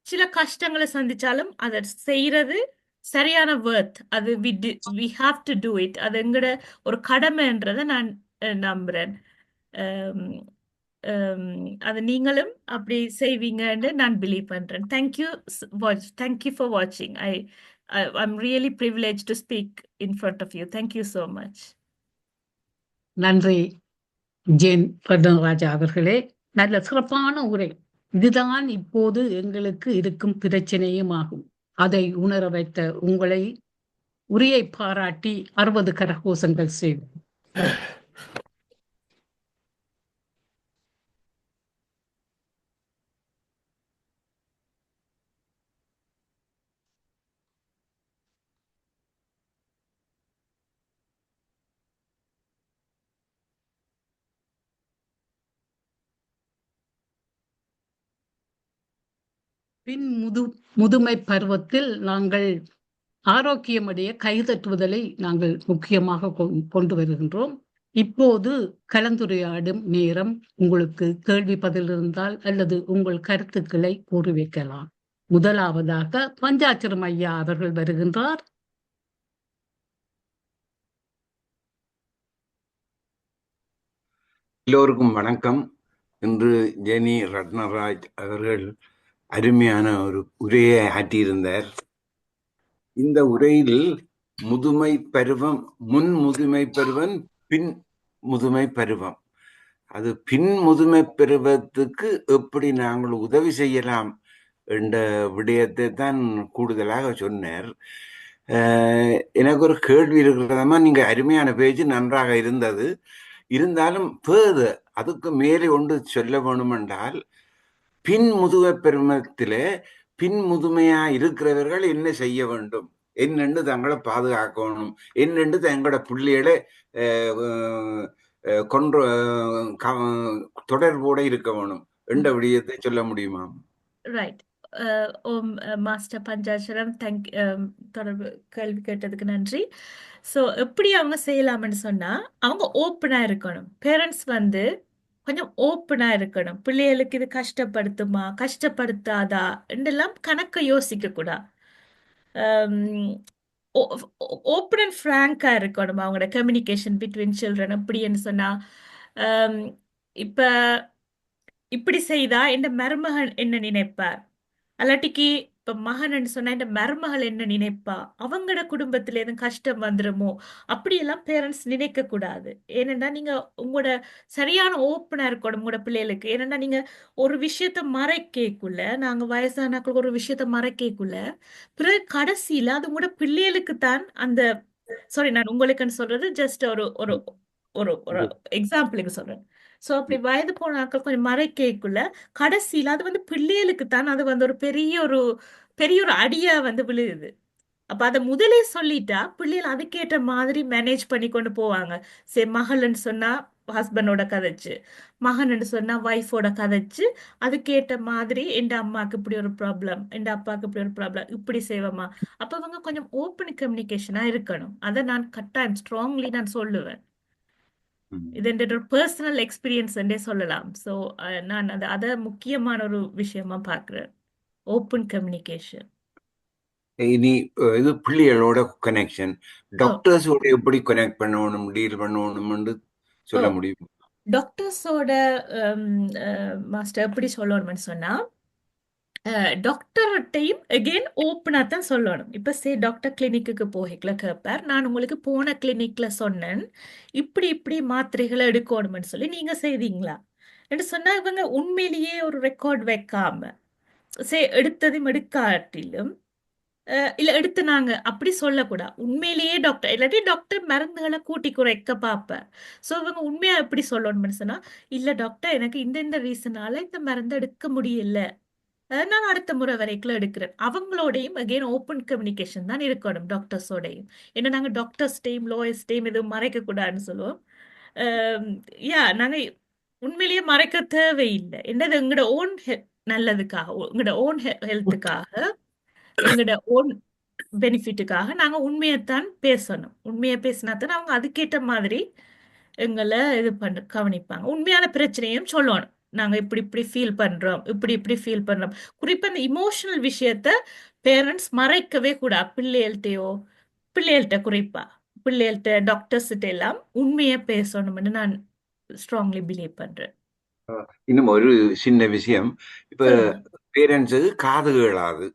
சில கஷ்டங்களை சந்திச்சாலும் அதை செய்யறது சரியான worth. அது we have to do it. அது எங்கட ஒரு கடமைன்றதை நான் நம்புறேன். அது நீங்களும் அப்படி செய்வீங்கன்னு நான் பிலீவ் பண்றேன். தேங்க்யூ ஃபார் வாட்சிங். I'm really privileged to speak in front of you. Thank you so much. நன்றி ஜேன் பர்தன்ராஜா அவர்களே. நல்ல சிறப்பான உரை. இதுதான் இப்போது எங்களுக்கு இருக்கும் பிரச்சனையும் ஆகும். அதை உணர வைத்த உங்களை உரையை பாராட்டி 60 கரகோஷங்கள் செய்வோம். பின் முதுமை பருவத்தில் நாங்கள் ஆரோக்கியமுடைய கைதட்டுவதலை நாங்கள் முக்கியமாக கொண்டு வருகின்றோம். இப்போது கலந்துரையாடும் நேரம். உங்களுக்கு கேள்வி பதில் இருந்தால் அல்லது உங்கள் கருத்துக்களை கூறி வைக்கலாம். முதலாவதாக பஞ்சாட்சரம் ஐயா அவர்கள் வருகின்றார். எல்லோருக்கும் வணக்கம். இன்று ஜெனி ரத்னராஜ் அவர்கள் அருமையான ஒரு உரையை ஆற்றியிருந்தார். இந்த உரையில் முதுமை பருவம், முன் முதுமை பருவம், பின் முதுமை பருவம், அது பின் முதுமை பருவத்துக்கு எப்படி நாங்கள் உதவி செய்யலாம் என்ற விடயத்தை தான் கூடுதலாக சொன்னார். எனக்கு ஒரு கேள்வி இருக்கிறதமா, நீங்க அருமையான பேச்சு நன்றாக இருந்தது. இருந்தாலும் அதுக்கு மேலே ஒன்று சொல்ல வேணுமென்றால், பின் முதுமை பெருமத்திலே பின் முதுமையா இருக்கிறவர்கள் என்ன செய்ய வேண்டும், என்னென்று தங்களை பாதுகாக்கணும், என்னென்று தங்களோட பிள்ளைகளை கொன்ற தொடர்போட இருக்க வேணும் என்ற விடயத்தை சொல்ல முடியுமா? ரைட். ஓம் மாஸ்டர் பஞ்சாட்சரம் தொடர்பு கேள்வி கேட்டதுக்கு நன்றி. ஸோ எப்படி அவங்க செய்யலாம்னு சொன்னா, அவங்க ஓப்பனா இருக்கணும். பேரண்ட்ஸ் வந்து கொஞ்சம் ஓப்பனா இருக்கணும். பிள்ளைகளுக்கு இது கஷ்டப்படுத்துமா கஷ்டப்படுத்தாதா என்றெல்லாம் கணக்க யோசிக்க கூடாது. ஓப்பன் அண்ட் ஃப்ராங்கா இருக்கணும் அவங்களோட கம்யூனிகேஷன் பிட்வீன் சில்ட்ரன். எப்படின்னு சொன்னா, இப்ப இப்படி செய்தா இந்த மருமகன் என்ன நினைப்பார், அல்லாட்டிக்கு இப்ப மகன் சொன்னா இந்த மருமகள் என்ன நினைப்பா, அவங்களோட குடும்பத்துல எதுவும் கஷ்டம் வந்துருமோ, அப்படியெல்லாம் பேரண்ட்ஸ் நினைக்க கூடாது. ஏனென்றா நீங்க உங்களோட சரியான ஓப்பனா இருக்கணும் உங்களோட பிள்ளைகளுக்கு. ஏனென்றா நீங்க ஒரு விஷயத்த மறைக்கக்குள்ள, நாங்க வயசானாக்களுக்கு ஒரு விஷயத்த மறைக்கக்குள்ள, பிறகு கடைசியில அது உங்களோட பிள்ளைகளுக்கு தான் அந்த சாரி, நான் உங்களுக்குன்னு சொல்றது ஜஸ்ட் ஒரு ஒரு ஒரு ஒரு எக்ஸாம்பிளுக்கு சொல்றேன். ஸோ அப்படி வயது போன ஆட்கள் கொஞ்சம் மறைக்கக்குள்ள கடைசியில அது வந்து பிள்ளைகளுக்கு தான் அது வந்து ஒரு பெரிய ஒரு அடியா வந்து விழுகுது. அப்ப அதை முதலே சொல்லிட்டா பிள்ளைகள் அதுக்கேற்ற மாதிரி மேனேஜ் பண்ணி கொண்டு போவாங்க. சரி, மகள்னு சொன்னா ஹஸ்பண்டோட கதைச்சு, மகன்னு சொன்னா ஒய்ஃபோட கதைச்சு, அதுக்கேற்ற மாதிரி எந்த அம்மாக்கு இப்படி ஒரு ப்ராப்ளம், எந்த அப்பாவுக்கு இப்படி ஒரு ப்ராப்ளம், இப்படி செய்வோமா. அப்ப அவங்க கொஞ்சம் ஓப்பன் கம்யூனிகேஷனா இருக்கணும். அதை நான் கட்டாயம் ஸ்ட்ராங்லி நான் சொல்லுவேன். இது என்னோட பர்சனல் எக்ஸ்பீரியன்ஸ் என்றே சொல்லலாம். ஸோ நான் அதை முக்கியமான ஒரு விஷயமா பார்க்கிறேன், ஓப்பன் கம்யூனிகேஷன். இனி இது பிள்ளைகளோட கனெக்ஷன், டாக்டர்ஸோட எப்படி கனெக்ட் பண்ணணும், டீல் பண்ணணும்னு சொல்ல முடியும்? டாக்டர்ஸோட மாஸ்டர் எப்படி சொல்லணும்னு சொன்னா, டாக்டர்கிட்டையும் அகெயின் ஓப்பனா தான் சொல்லணும். இப்ப டாக்டர் கிளினிக்கு போகல கேட்பார், நான் உங்களுக்கு போன கிளினிக்ல சொன்னேன் இப்படி இப்படி மாத்திரைகளை எடுக்கணும்னு சொல்லி நீங்க செய்தீங்களா என்று சொன்னா, இவங்க உண்மையிலேயே ஒரு ரெக்கார்ட் வைக்காம எடுத்ததும் எடுக்காட்டிலும் இல்ல எடுத்து நாங்க அப்படி சொல்லக்கூடாது. உண்மையிலேயே டாக்டர் இல்லாட்டி டாக்டர் மருந்துகளை கூட்டி குறைக்க பார்ப்பேன். ஸோ இவங்க உண்மையா எப்படி சொல்லணும்னு சொன்னா, இல்ல டாக்டர் எனக்கு இந்த ரீசனால இந்த மருந்து எடுக்க முடியல, நான் அடுத்த முறை வரைக்கும் எடுக்கிறேன். அவங்களோடையும் அகெயின் ஓப்பன் கம்யூனிகேஷன் தான் இருக்கணும் டாக்டர்ஸோடையும். ஏன்னா நாங்க டாக்டர்ஸ் டைம் லோயர்ஸ் டைம் எதுவும் மறைக்க கூடாதுன்னு சொல்லுவோம். நாங்க உண்மையிலேயே மறைக்க தேவையில்லை. என்னது எங்களோட ஓன் நல்லதுக்காக, உங்களோட ஓன் ஹெல்த்துக்காக, எங்களோட ஓன் பெனிஃபிட்டுக்காக நாங்க உண்மையைத்தான் பேசணும். உண்மையை பேசினா தான் அவங்க அதுக்கேற்ற மாதிரி எங்களை இது கவனிப்பாங்க. உண்மையான பிரச்சனையும் சொல்லணும். நாங்க இப்படி இப்படி ஃபீல் பண்றோம், இப்படி ஃபீல் பண்றோம். குறிப்பா இந்த இமோஷனல் விஷயத்த பேரண்ட்ஸ் மறைக்கவே கூடாது. பிள்ளைகள்கிட்ட குறிப்பா பிள்ளைகள்கிட்ட டாக்டர்ஸ்கிட்ட எல்லாம் உண்மையா பேசணும்னு நான் ஸ்ட்ராங்லி பிலீவ் பண்றேன். இன்னும் ஒரு சின்ன விஷயம், இப்ப பேரண்ட்ஸுக்கு காது கேளாது.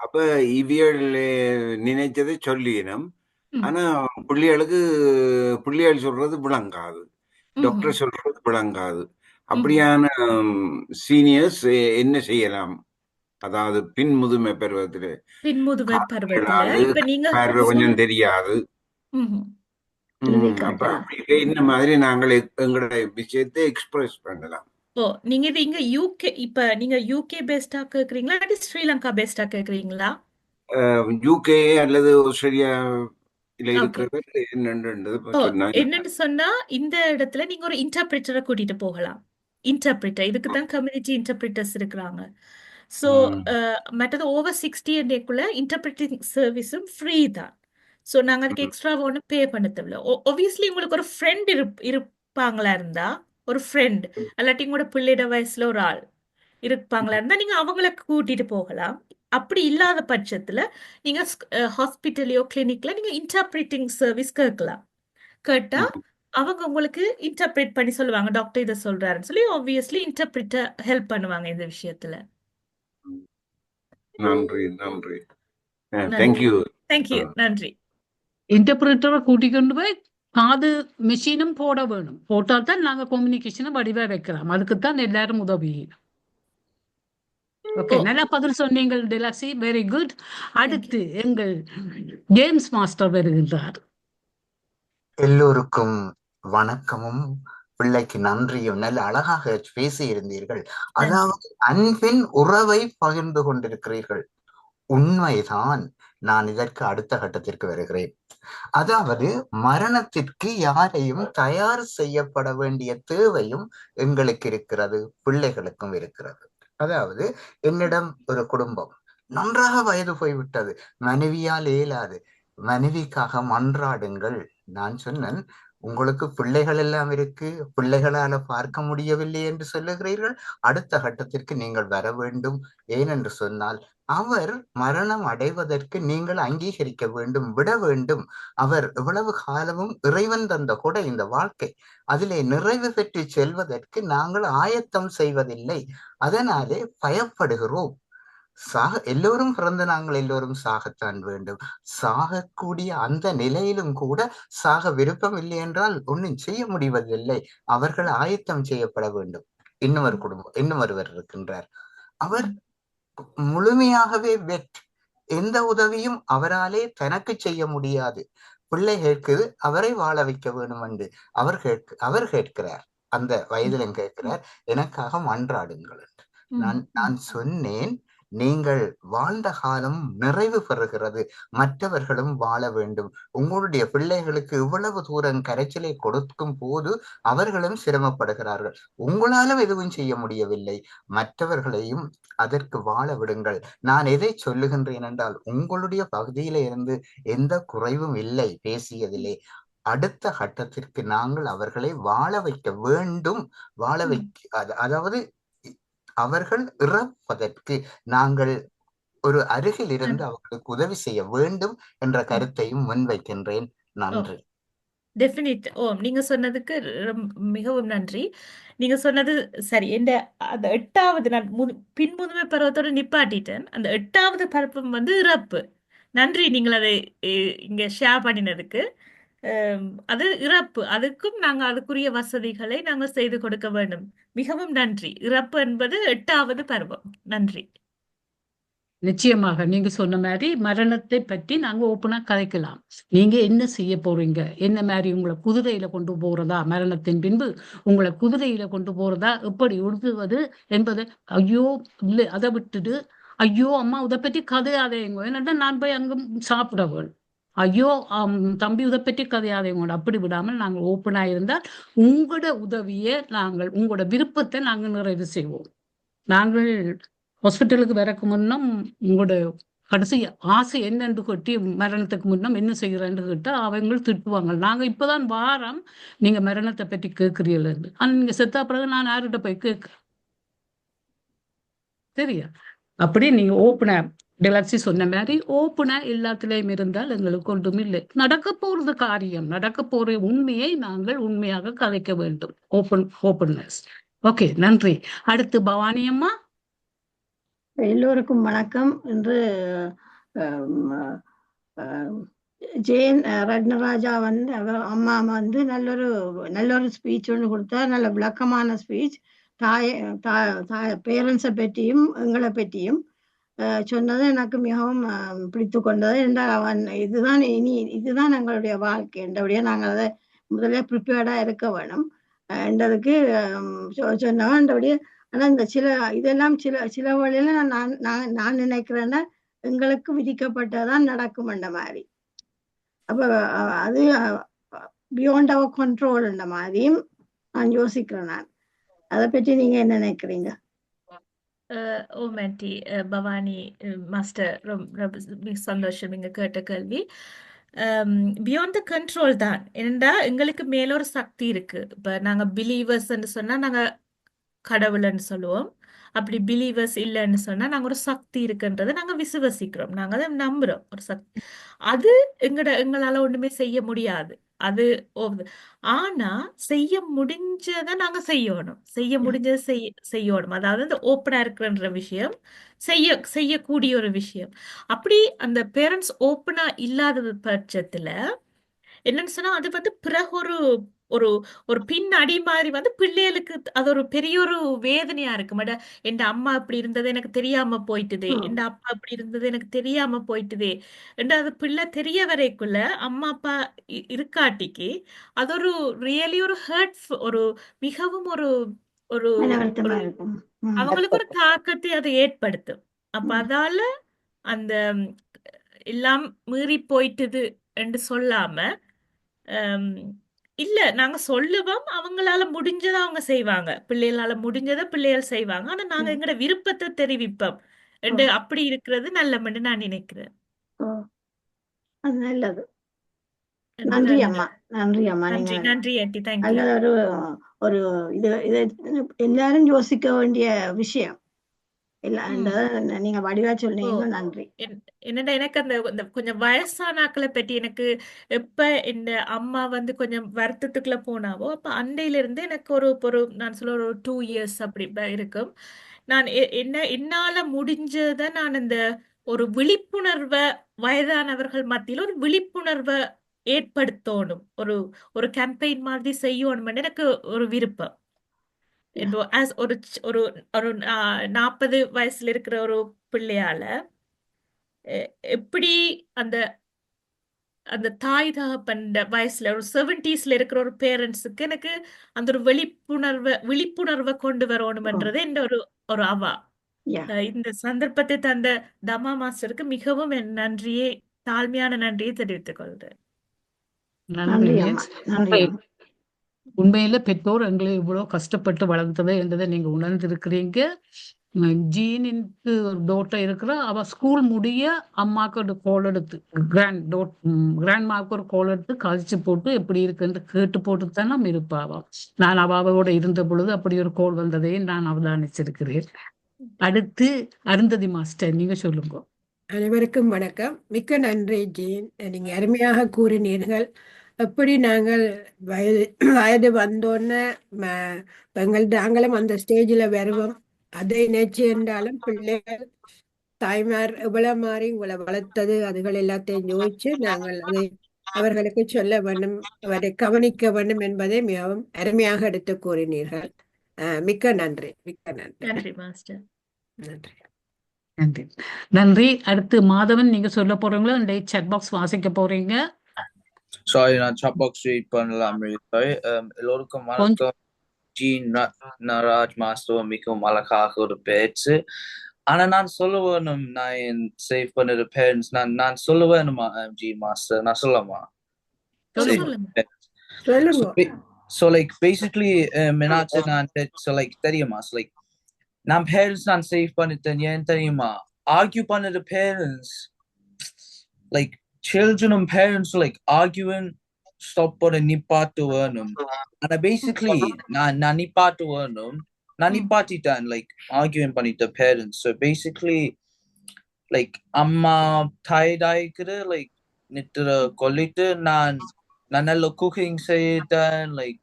அப்ப இவியல் நினைச்சதை சொல்லினோம், ஆனா பிள்ளைகள் சொல்றது விளங்காது, டாக்டர் சொல்றது விளங்காது. அப்படியான சீனியர்ஸ் என்ன செய்யலாம்? அதாவது பின் முதுமை பருவத்திலே இப்ப நீங்க கொஞ்சம் தெரியாது, இந்த மாதிரி நாங்கள் எங்களுடைய விஷயத்தை எக்ஸ்பிரஸ் பண்ணலாம். நீங்க இது இங்க யூகே பேஸ்டா கேக்குறீங்களா இல்லாட்டி ஸ்ரீலங்கா பேஸ்டா கேக்குறீங்களா? யூகே அல்லது ஆஸ்திரேலியா என்னன்னு சொன்னா, இந்த இடத்துல நீங்க ஒரு இன்டர்பிரிட்டரை கூட்டிட்டு போகலாம். இன்டர்பிரிட்டர் இதுக்கு தான் கம்யூனிட்டி இன்டர்பிரிட்டர்ஸ் இருக்கிறாங்க. ஸோ மற்றது ஓவர் 60 டேக்குள்ள இன்டர்பிரிட்டிங் சர்வீஸும் ஃப்ரீ தான். ஸோ நாங்கள் அதுக்கு எக்ஸ்ட்ரா ஒன்றும் பே பண்ண தேவையில்ல. ஒப்வியஸ்லி உங்களுக்கு ஒரு ஃப்ரெண்ட் இருப்பாங்களா இருந்தா, ஒரு ஃப்ரெண்ட் அல்லாட்டி உங்களோட பிள்ளையோட வயசுல ஒரு ஆள் இருப்பாங்களா இருந்தா நீங்க அவங்கள கூட்டிட்டு போகலாம். அப்படி இல்லாத பட்சத்துல நீங்க ஹாஸ்பிட்டலையோ கிளினிக்ல நீங்க இன்டர்பிரிட்டிங் சர்வீஸ் கேட்கலாம். கேட்டா அவங்க உங்களுக்கு இன்டர்பிரேட் பண்ணி சொல்லுவாங்க, டாக்டர் இதை சொல்றாருன்னு சொல்லி. ஆப்வியஸ்லி இன்டர்பிரிட்டர் ஹெல்ப் பண்ணுவாங்க இந்த விஷயத்துல. நன்றி நன்றி, தேங்க்யூ தேங்க்யூ, நன்றி. இன்டர்பிரிட்டரை கூட்டி கொண்டு போய் காது மெஷினும் போட வேணும். போட்டால் தான் நாங்க கம்யூனிகேஷனை வடிவா வைக்கலாம். அதுக்குத்தான் எல்லாரும் உதவி. ஓகே, ஓ நல்லா பதில் சொன்னீங்கள் டிலக்ஸி, வெரி குட். தேங்க்யூ அடுத்து எங்கள் ஜேம்ஸ் மாஸ்டர் வருகின்றார். எல்லோருக்கும் வணக்கமும் பிள்ளைக்கு நன்றியும். நல்ல அழகாக பேசி இருந்தீர்கள். நன்றி அதாவது அன்பின் உறவை பகிர்ந்து கொண்டிருக்கிறீர்கள். உண்மைதான். நான் இதற்கு அடுத்த கட்டத்திற்கு வருகிறேன். அதாவது மரணத்திற்கு யாரையும் தயார் செய்யப்பட வேண்டிய தேவையும் எங்களுக்கு இருக்கிறது, பிள்ளைகளுக்கும் இருக்கிறது. அதாவது என்னிடம் ஒரு குடும்பம் நன்றாக வயது போய்விட்டது, மனைவியால் இயலாது, மனைவிக்காக மன்றாடுங்கள். நான் சொன்னேன், உங்களுக்கு பிள்ளைகள் எல்லாம் இருக்கு, பிள்ளைகளால பார்க்க முடியவில்லை என்று சொல்லுகிறீர்கள். அடுத்த கட்டத்திற்கு நீங்கள் வர வேண்டும். ஏனென்று சொன்னால் அவர் மரணம் அடைவதற்கு நீங்கள் அங்கீகரிக்க வேண்டும், விட வேண்டும். அவர் எவ்வளவு காலமும் இறைவன் தந்த கூட இந்த வாழ்க்கை, அதிலே நிறைவு பெற்று செல்வதற்கு நாங்கள் ஆயத்தம் செய்வதில்லை. அதனாலே பயப்படுகிறோம். எல்லோரும் பிறந்த நாங்கள் எல்லோரும் சாகத்தான் வேண்டும். சாகக்கூடிய அந்த நிலையிலும் கூட சாக விருப்பம் இல்லை என்றால் ஒன்றும் செய்ய முடிவதில்லை. அவர்கள் ஆயத்தம் செய்யப்பட வேண்டும். இன்னொரு குடும்பம், இன்னொருவர் இருக்கின்றார். அவர் முழுமையாகவே எந்த உதவியும் அவராலே தனக்கு செய்ய முடியாது. பிள்ளை கேட்குது, அவரை வாழ வைக்க வேண்டும் என்று அவர் கேட்கிறார். அந்த வயதிலும் கேட்கிறார், எனக்காக மன்றாடுங்கள் என்று. நான் சொன்னேன், நீங்கள் வாழ்ந்த காலம் நிறைவு பெறுகிறது, மற்றவர்களும் வாழ வேண்டும். உங்களுடைய பிள்ளைகளுக்கு இவ்வளவு தூரம் கரைச்சலை கொடுக்கும் போது அவர்களும் சிரமப்படுகிறார்கள். உங்களாலும் எதுவும் செய்ய முடியவில்லை, மற்றவர்களையும் அதற்கு வாழ விடுங்கள். நான் எதை சொல்லுகின்றேன் என்றால், உங்களுடைய பகுதியில இருந்து எந்த குறைவும் இல்லை பேசியதிலே. அடுத்த கட்டத்திற்கு நாங்கள் அவர்களை வாழ வைக்க வேண்டும். வாழ வைக்க அதாவது அவர்கள் இறப்பதற்கு நாங்கள் ஒரு அருகில் இருந்து அவர்களுக்கு உதவி செய்ய வேண்டும் என்ற கருத்தையும் முன்வைக்கின்றேன். நன்றி. டெஃபினிட். நீங்க சொன்னதுக்கு மிகவும் நன்றி. நீங்க சொன்னது சரி. அந்த 8வது நான் பின்முதுமை பருவத்தோட நிப்பாட்டிட்டேன். அந்த 8வது பருவம் வந்து இறப்பு. நன்றி, நீங்கள் அதை இங்க ஷேர் பண்ணினதுக்கு. அது இறப்பு, அதுக்கும் நாங்கள் அதுக்குரிய வசதிகளை நாங்கள் செய்து கொடுக்க வேண்டும். மிகவும் நன்றி. இறப்பு என்பது 8வது பருவம். நன்றி. நிச்சயமாக நீங்க சொன்ன மாதிரி மரணத்தை பற்றி நாங்க ஓப்பனா கதைக்கலாம். நீங்க என்ன செய்ய போறீங்க, என்ன மாதிரி உங்களை குதிரையில கொண்டு போறதா, மரணத்தின் பின்பு உங்களை குதிரையில கொண்டு போறதா, எப்படி உடுத்துவது என்பதை, ஐயோ இல்லை அதை விட்டுட்டு, ஐயோ அம்மா இதை பற்றி கதையாதேங்க, என்னன்னா நான் போய் அங்க சாப்பிட வேணும், ஐயோ தம்பி இதை பற்றி கதையாதேங்க, அப்படி விடாமல் நாங்கள் ஓப்பனா இருந்தால் உங்களோட உதவியை நாங்கள், உங்களோட விருப்பத்தை நாங்கள் நிறைவு செய்வோம். நாங்கள் ஹாஸ்பிட்டலுக்கு வரக்கு முன்னம் உங்களோட கடைசி ஆசை என்னென்று கொட்டி மரணத்துக்கு முன்னம் என்ன செய்கிறேன்னு கேட்டா அவங்க திட்டுவாங்க. நாங்க இப்பதான் வாரம் நீங்க மரணத்தை பற்றி கேட்கிறீர்கள், ஆனா நீங்க செத்தா பிறகு நான் யார்கிட்ட போய் கேட்க சரியா? அப்படி நீங்க ஓப்பனா டிலக்ஸி சொன்ன மாதிரி ஓப்பனா எல்லாத்திலையும் இருந்தால் எங்களுக்கு ஒன்றும் இல்லை. நடக்க போறது காரியம், நடக்க போற உண்மையை நாங்கள் உண்மையாக கதைக்க வேண்டும். ஓப்பன்னஸ். ஓகே, நன்றி. அடுத்து பவானி அம்மா. எல்லோருக்கும் வணக்கம். இன்று ஜெயன் ரத்னராஜா வந்து அம்மா வந்து நல்லொரு ஸ்பீச் ஒன்று கொடுத்தா, நல்ல விளக்கமான ஸ்பீச். பேரண்ட்ஸை பற்றியும் எங்களை பற்றியும் சொன்னது எனக்கு மிகவும் பிடித்து கொண்டது. என்றால் இதுதான் எங்களுடைய வாழ்க்கை என்றபடியே நாங்கள் அதை முதல்ல ப்ரிப்பேர்டாக இருக்க வேணும் என்றதுக்கு சொன்னவன். என்றபடியே ஆனால் இந்த இதெல்லாம் சில வழியில நான் நினைக்கிறேன்னா எங்களுக்கு விதிக்கப்பட்டதான் நடக்கும் என்ற மாதிரி. அப்ப அது பியாண்ட் அவர் கண்ட்ரோல் என்ற மாதிரியும் நான் யோசிக்கிறேன். நான் அதை பற்றி நீங்க என்ன நினைக்கிறீங்க? மேட்டி பவானி மாஸ்டர், ரொம்ப சந்தோஷம் நீங்க கேட்ட கேள்வி. பியாண்ட் த கண்ட்ரோல் தான். ஏனென்றா எங்களுக்கு மேல ஒரு சக்தி இருக்கு. இப்ப நாங்க பிலீவர்ஸ் சொன்னா நாங்க கடவுள்னு சொல்லுவோம். அப்படி பிலீவர்ஸ் இல்லைன்னு சொன்னா நாங்க ஒரு சக்தி இருக்குன்றதை நாங்க விசுவசிக்கிறோம், நாங்க அதை நம்புறோம். ஒரு சக்தி, அது எங்களால ஒண்ணுமே செய்ய முடியாது. அது ஆனா செய்ய முடிஞ்சதை நாங்க செய்ய முடிஞ்சதை செய்யணும். அதாவது இந்த ஓப்பனா இருக்கிறன்ற விஷயம் செய்யக்கூடிய ஒரு விஷயம். அப்படி அந்த பேரண்ட்ஸ் ஓப்பனா இல்லாத பட்சத்துல என்னன்னு சொன்னா அது வந்து பிறகு ஒரு ஒரு ஒரு பின் அடி மாதிரி வந்து பிள்ளைகளுக்கு அது ஒரு பெரிய ஒரு வேதனையா இருக்கு மேட. என் அம்மா இப்படி இருந்தது எனக்கு தெரியாம போயிட்டுதே, என் அப்பா இப்படி இருந்தது எனக்கு தெரியாம போயிட்டுதே என்று அது பிள்ளை தெரிய வரைக்குள்ள அம்மா அப்பா இருக்காட்டிக்கு அது ஒரு ரியலி ஒரு ஹர்ட், ஒரு மிகவும் ஒரு ஒரு மன ஒரு வருத்தமா இருக்கும். அவங்களுக்கு ஒரு தாக்கத்தை அது ஏற்படுத்தும். அப்ப அதால அந்த எல்லாம் மீறி போயிட்டுது என்று சொல்லாம, ஹம், இல்ல நாங்க சொல்லுவோம், அவங்களால முடிஞ்சதை அவங்க செய்வாங்க, பிள்ளைகளால முடிஞ்சதை பிள்ளைகள் செய்வாங்க, ஆனா நாங்க எங்கட விருப்பத்தை தெரிவிப்போம் என்று அப்படி இருக்கிறது நல்லமென்று நான் நினைக்கிறேன். ஓ, அது நல்லது. என்று நன்றி நான் அம்மா, நன்றி அம்மா. நன்றி நீங்க நன்றி ஆண்டி, தேங்க்யூ. நல்ல ஒரு இது இது எல்லாரும் யோசிக்க வேண்டிய விஷயம். நீங்க வடிவா ஓ சொன்னீங்க. நன்றி. என்னடா எனக்கு அந்த கொஞ்சம் வயசான ஆக்களை பற்றி எனக்கு எப்ப இந்த அம்மா வந்து கொஞ்சம் வருத்தத்துக்குள்ள போனாவோ அப்ப அண்டையில இருந்து எனக்கு ஒரு நான் சொல்ல ஒரு 2 இயர்ஸ் அப்படி இருக்கும். நான் என்னால முடிஞ்சதை நான் இந்த ஒரு விழிப்புணர்வை வயதானவர்கள் மத்தியில் ஒரு விழிப்புணர்வை ஏற்படுத்தணும், ஒரு ஒரு கேம்பெயின் மாதிரி செய்யணும் எனக்கு ஒரு விருப்பம். இப்போ as ஒரு ஒரு 40 வயசுல இருக்கிற ஒரு பிள்ளையால எப்படி அந்த அந்த தாய் தகப்பன் வயசுல ஒரு 70ஸ்ல இருக்கிற ஒரு பேரண்ட்ஸுக்கு எனக்கு அந்த ஒரு விழிப்புணர்வை கொண்டு வரணும்ன்றது என்ற ஒரு ஒரு அவா. யா, இந்த சந்தர்ப்பத்தை தந்த தமா மாஸ்டருக்கு மிகவும் என் நன்றியை, தாழ்மையான நன்றியை தெரிவித்துக் கொள்கிறேன். நன்றி நன்றி அம்மா, மீன்ஸ் நன்றி அம்மா. உண்மையில பெற்றோர் எங்களை இவ்வளவு கஷ்டப்பட்டு வளர்த்தது என்றதை நீங்க உணர்ந்திருக்கிறீங்க. ஜீனிக்கு ஒரு டோட்டர் இருக்கிற அவ ஸ்கூல் முடிய அம்மாவுக்கு ஒரு கோல் எடுத்து கிராண்ட் மாவுக்கு ஒரு கோல் எடுத்து கழிச்சு போட்டு எப்படி இருக்குன்னு கேட்டு போட்டு தான் நம்ம இருப்பாவாம். நான் அவாவோட இருந்த பொழுது அப்படி ஒரு கோல் வந்ததையும் நான் அவதானிச்சிருக்கிறேன். அடுத்து அருந்ததி மாஸ்டர், நீங்க சொல்லுங்க. அனைவருக்கும் வணக்கம். மிக்க நன்றி ஜீன், நீங்க அருமையாக கூறினீர்கள். எப்படி நாங்கள் வயது வந்தோன்னே நாங்களும் அந்த ஸ்டேஜில் வருவோம். அதை நினைச்சு என்றாலும் பிள்ளைகள் தாய்மார் எவ்வளவு மாறி உங்களை வளர்த்தது அதுகள் எல்லாத்தையும் யோசிச்சு நாங்கள் அதை அவர்களுக்கு சொல்ல வேண்டும், அவரை கவனிக்க வேண்டும் என்பதை மிகவும் அருமையாக எடுத்து கூறினீர்கள். மிக்க நன்றி, மிக்க நன்றி. நன்றி மாஸ்டர். நன்றி. நன்றி நன்றி. அடுத்து மாதவன், நீங்க சொல்ல போறீங்களா? இந்த சாட் பாக்ஸ் வாசிக்க போறீங்க? சாரி, நான் சாட் பாக்ஸ் ரீட் பண்ணலாம். எல்லோருக்கும் வணக்கம். ஜீன் நராஜ் மாஸ்டர் மிகவும் அழகாக ஒரு பேச்சு. ஆனா நான் சொல்ல வேணும், நான் சேவ் பண்ணுற பேரண்ட்ஸ் நான் சொல்ல வேணுமா ஜீன் மாஸ்டர்? நான் சொல்லமா? So like basically என்னாச்சு நான் so like தெரியுமா, so like நான் பேரண்ட்ஸ் நான் சேவ் பண்ணிட்டேன். ஏன் தெரியுமா? ஆர்கியூ பண்ணுற parents, like children parents like arguing, stop பண்ண நிப்பாட்டு வேணும். ஆனா basically நான் நிப்பாட்டு வேணும், நான் நிப்பாட்டிட்டேன் like arguing பண்ணிட்ட parents. So basically like அம்மா tired ஆயிக்கிற like நித்துற கொல்லிட்டு நான் நல்ல குக்கிங் செய்தேன், like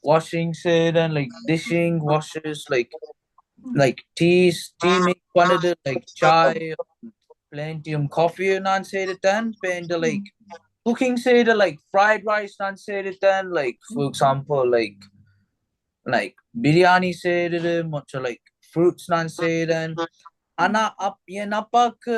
washing செய்தேன், like dishing washes, like tea make பண்ணிட்டு like chai plenty coffee நான் செய்தேன். and like cooking செய்த like fried rice நான் செய்தேன், like for example like biryani செய்தது மற்றும் like fruits நான் செய்தேன். ஆனா என் அப்பாக்கு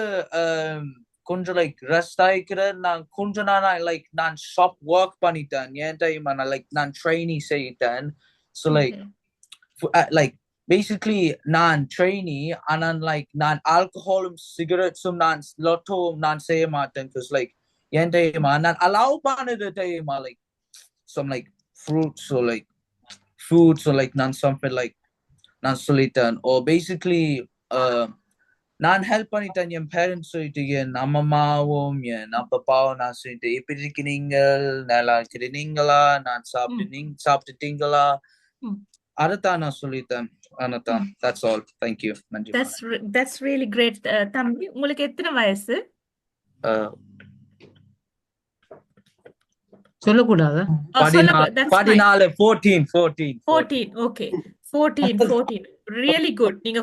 கொஞ்சம் like ரெஸ்ட் ஆயிக்கிற நான் கொஞ்ச நாள் like நான் ஷாப் ஒர்க் பண்ணிட்டேன். ஏன் தெரியுமா? நான் like நான் ட்ரெயினி செய்தேன். So like basically நான் ட்ரெயினி, ஆனா like நான் ஆல்கஹாலும் சிகரெட்ஸும் நான் லொட்டோவும் நான் செய்ய மாட்டேன். because like ஏன் தெரியுமா? நான் அலோவ் பண்ணது தெரியுமா? like some like fruits or like foods or like நான் something like நான் சொல்லிட்டேன். or basically நான் ஹெல்ப் பண்ணிட்டேன் என் பேரண்ட்ஸ் சொல்லிட்டு, என் அம்மாவும் என் அப்பாவும் நான் சொல்லிட்டு எப்படி இருக்கிறீங்க, நல்லா இருக்கிறீங்களா, நான் சாப்பிட்டுட்டீங்களா, அதைத்தான் நான் சொல்லிட்டேன். அதான், that's all. Thank you. நன்றி. That's really great. தம்பி, உங்களுக்கு எத்தனை வயசு? சொல்லக்கூடாது. 14. Okay. 14. Really good. நீங்க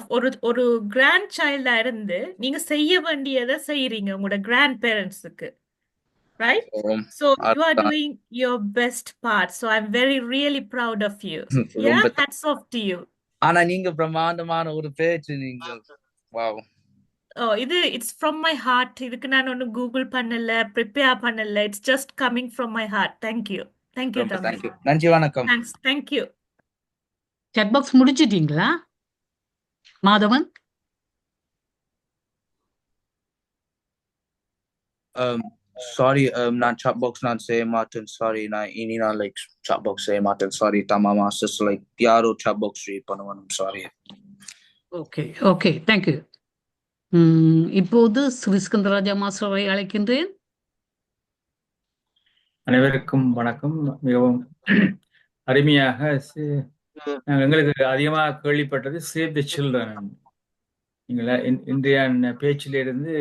ஒரு கிராண்ட் சைல்டா இருந்து நீங்க செய்ய வேண்டியதை செய்யறீங்க உங்களோட கிராண்ட் பேரண்ட்ஸுக்கு. right? Um, So you are அதுதான். doing your best part. So I'm really proud of you. Yeah, ரொம்ப hats off to you. ஆனா நீங்க பிரமாண்டமான ஒரு பேச்சு நீங்க. Wow. Oh, it's from my heart. இதுக்கு நான் ஒன்னும் கூகுள் பண்ணல, prepare பண்ணல. It's just coming from my heart. Thank you. Thank you, ரொம்ப Thambi. தேங்க்யூ. நன்றி, வணக்கம். Thanks. Thank you. chat box முடிச்சிட்டீங்களா மாதவன்? சாரி, நான் chat box நான் செய்ய மாட்டேன். சாரி, நான் இனி நான் லைக் chat box செய்ய மாட்டேன். சாரி தமா மாஸ்டர்ஸ், லைக் யாரோ chat box ரீட் பண்ணுவாங்க. சாரி. Okay okay, thank you. இப்போது ஸ்ரீ ஸ்கந்தராஜா மாஸ்டரை அழைக்கின்றேன். அனைவருக்கும் வணக்கம். மிகவும் அருமையாக எங்களுக்கு அதிகமாக கேள்விப்பட்டது சேவ் த சில்ட்ரன். நீங்களா இன்றைய பேச்சிலிருந்து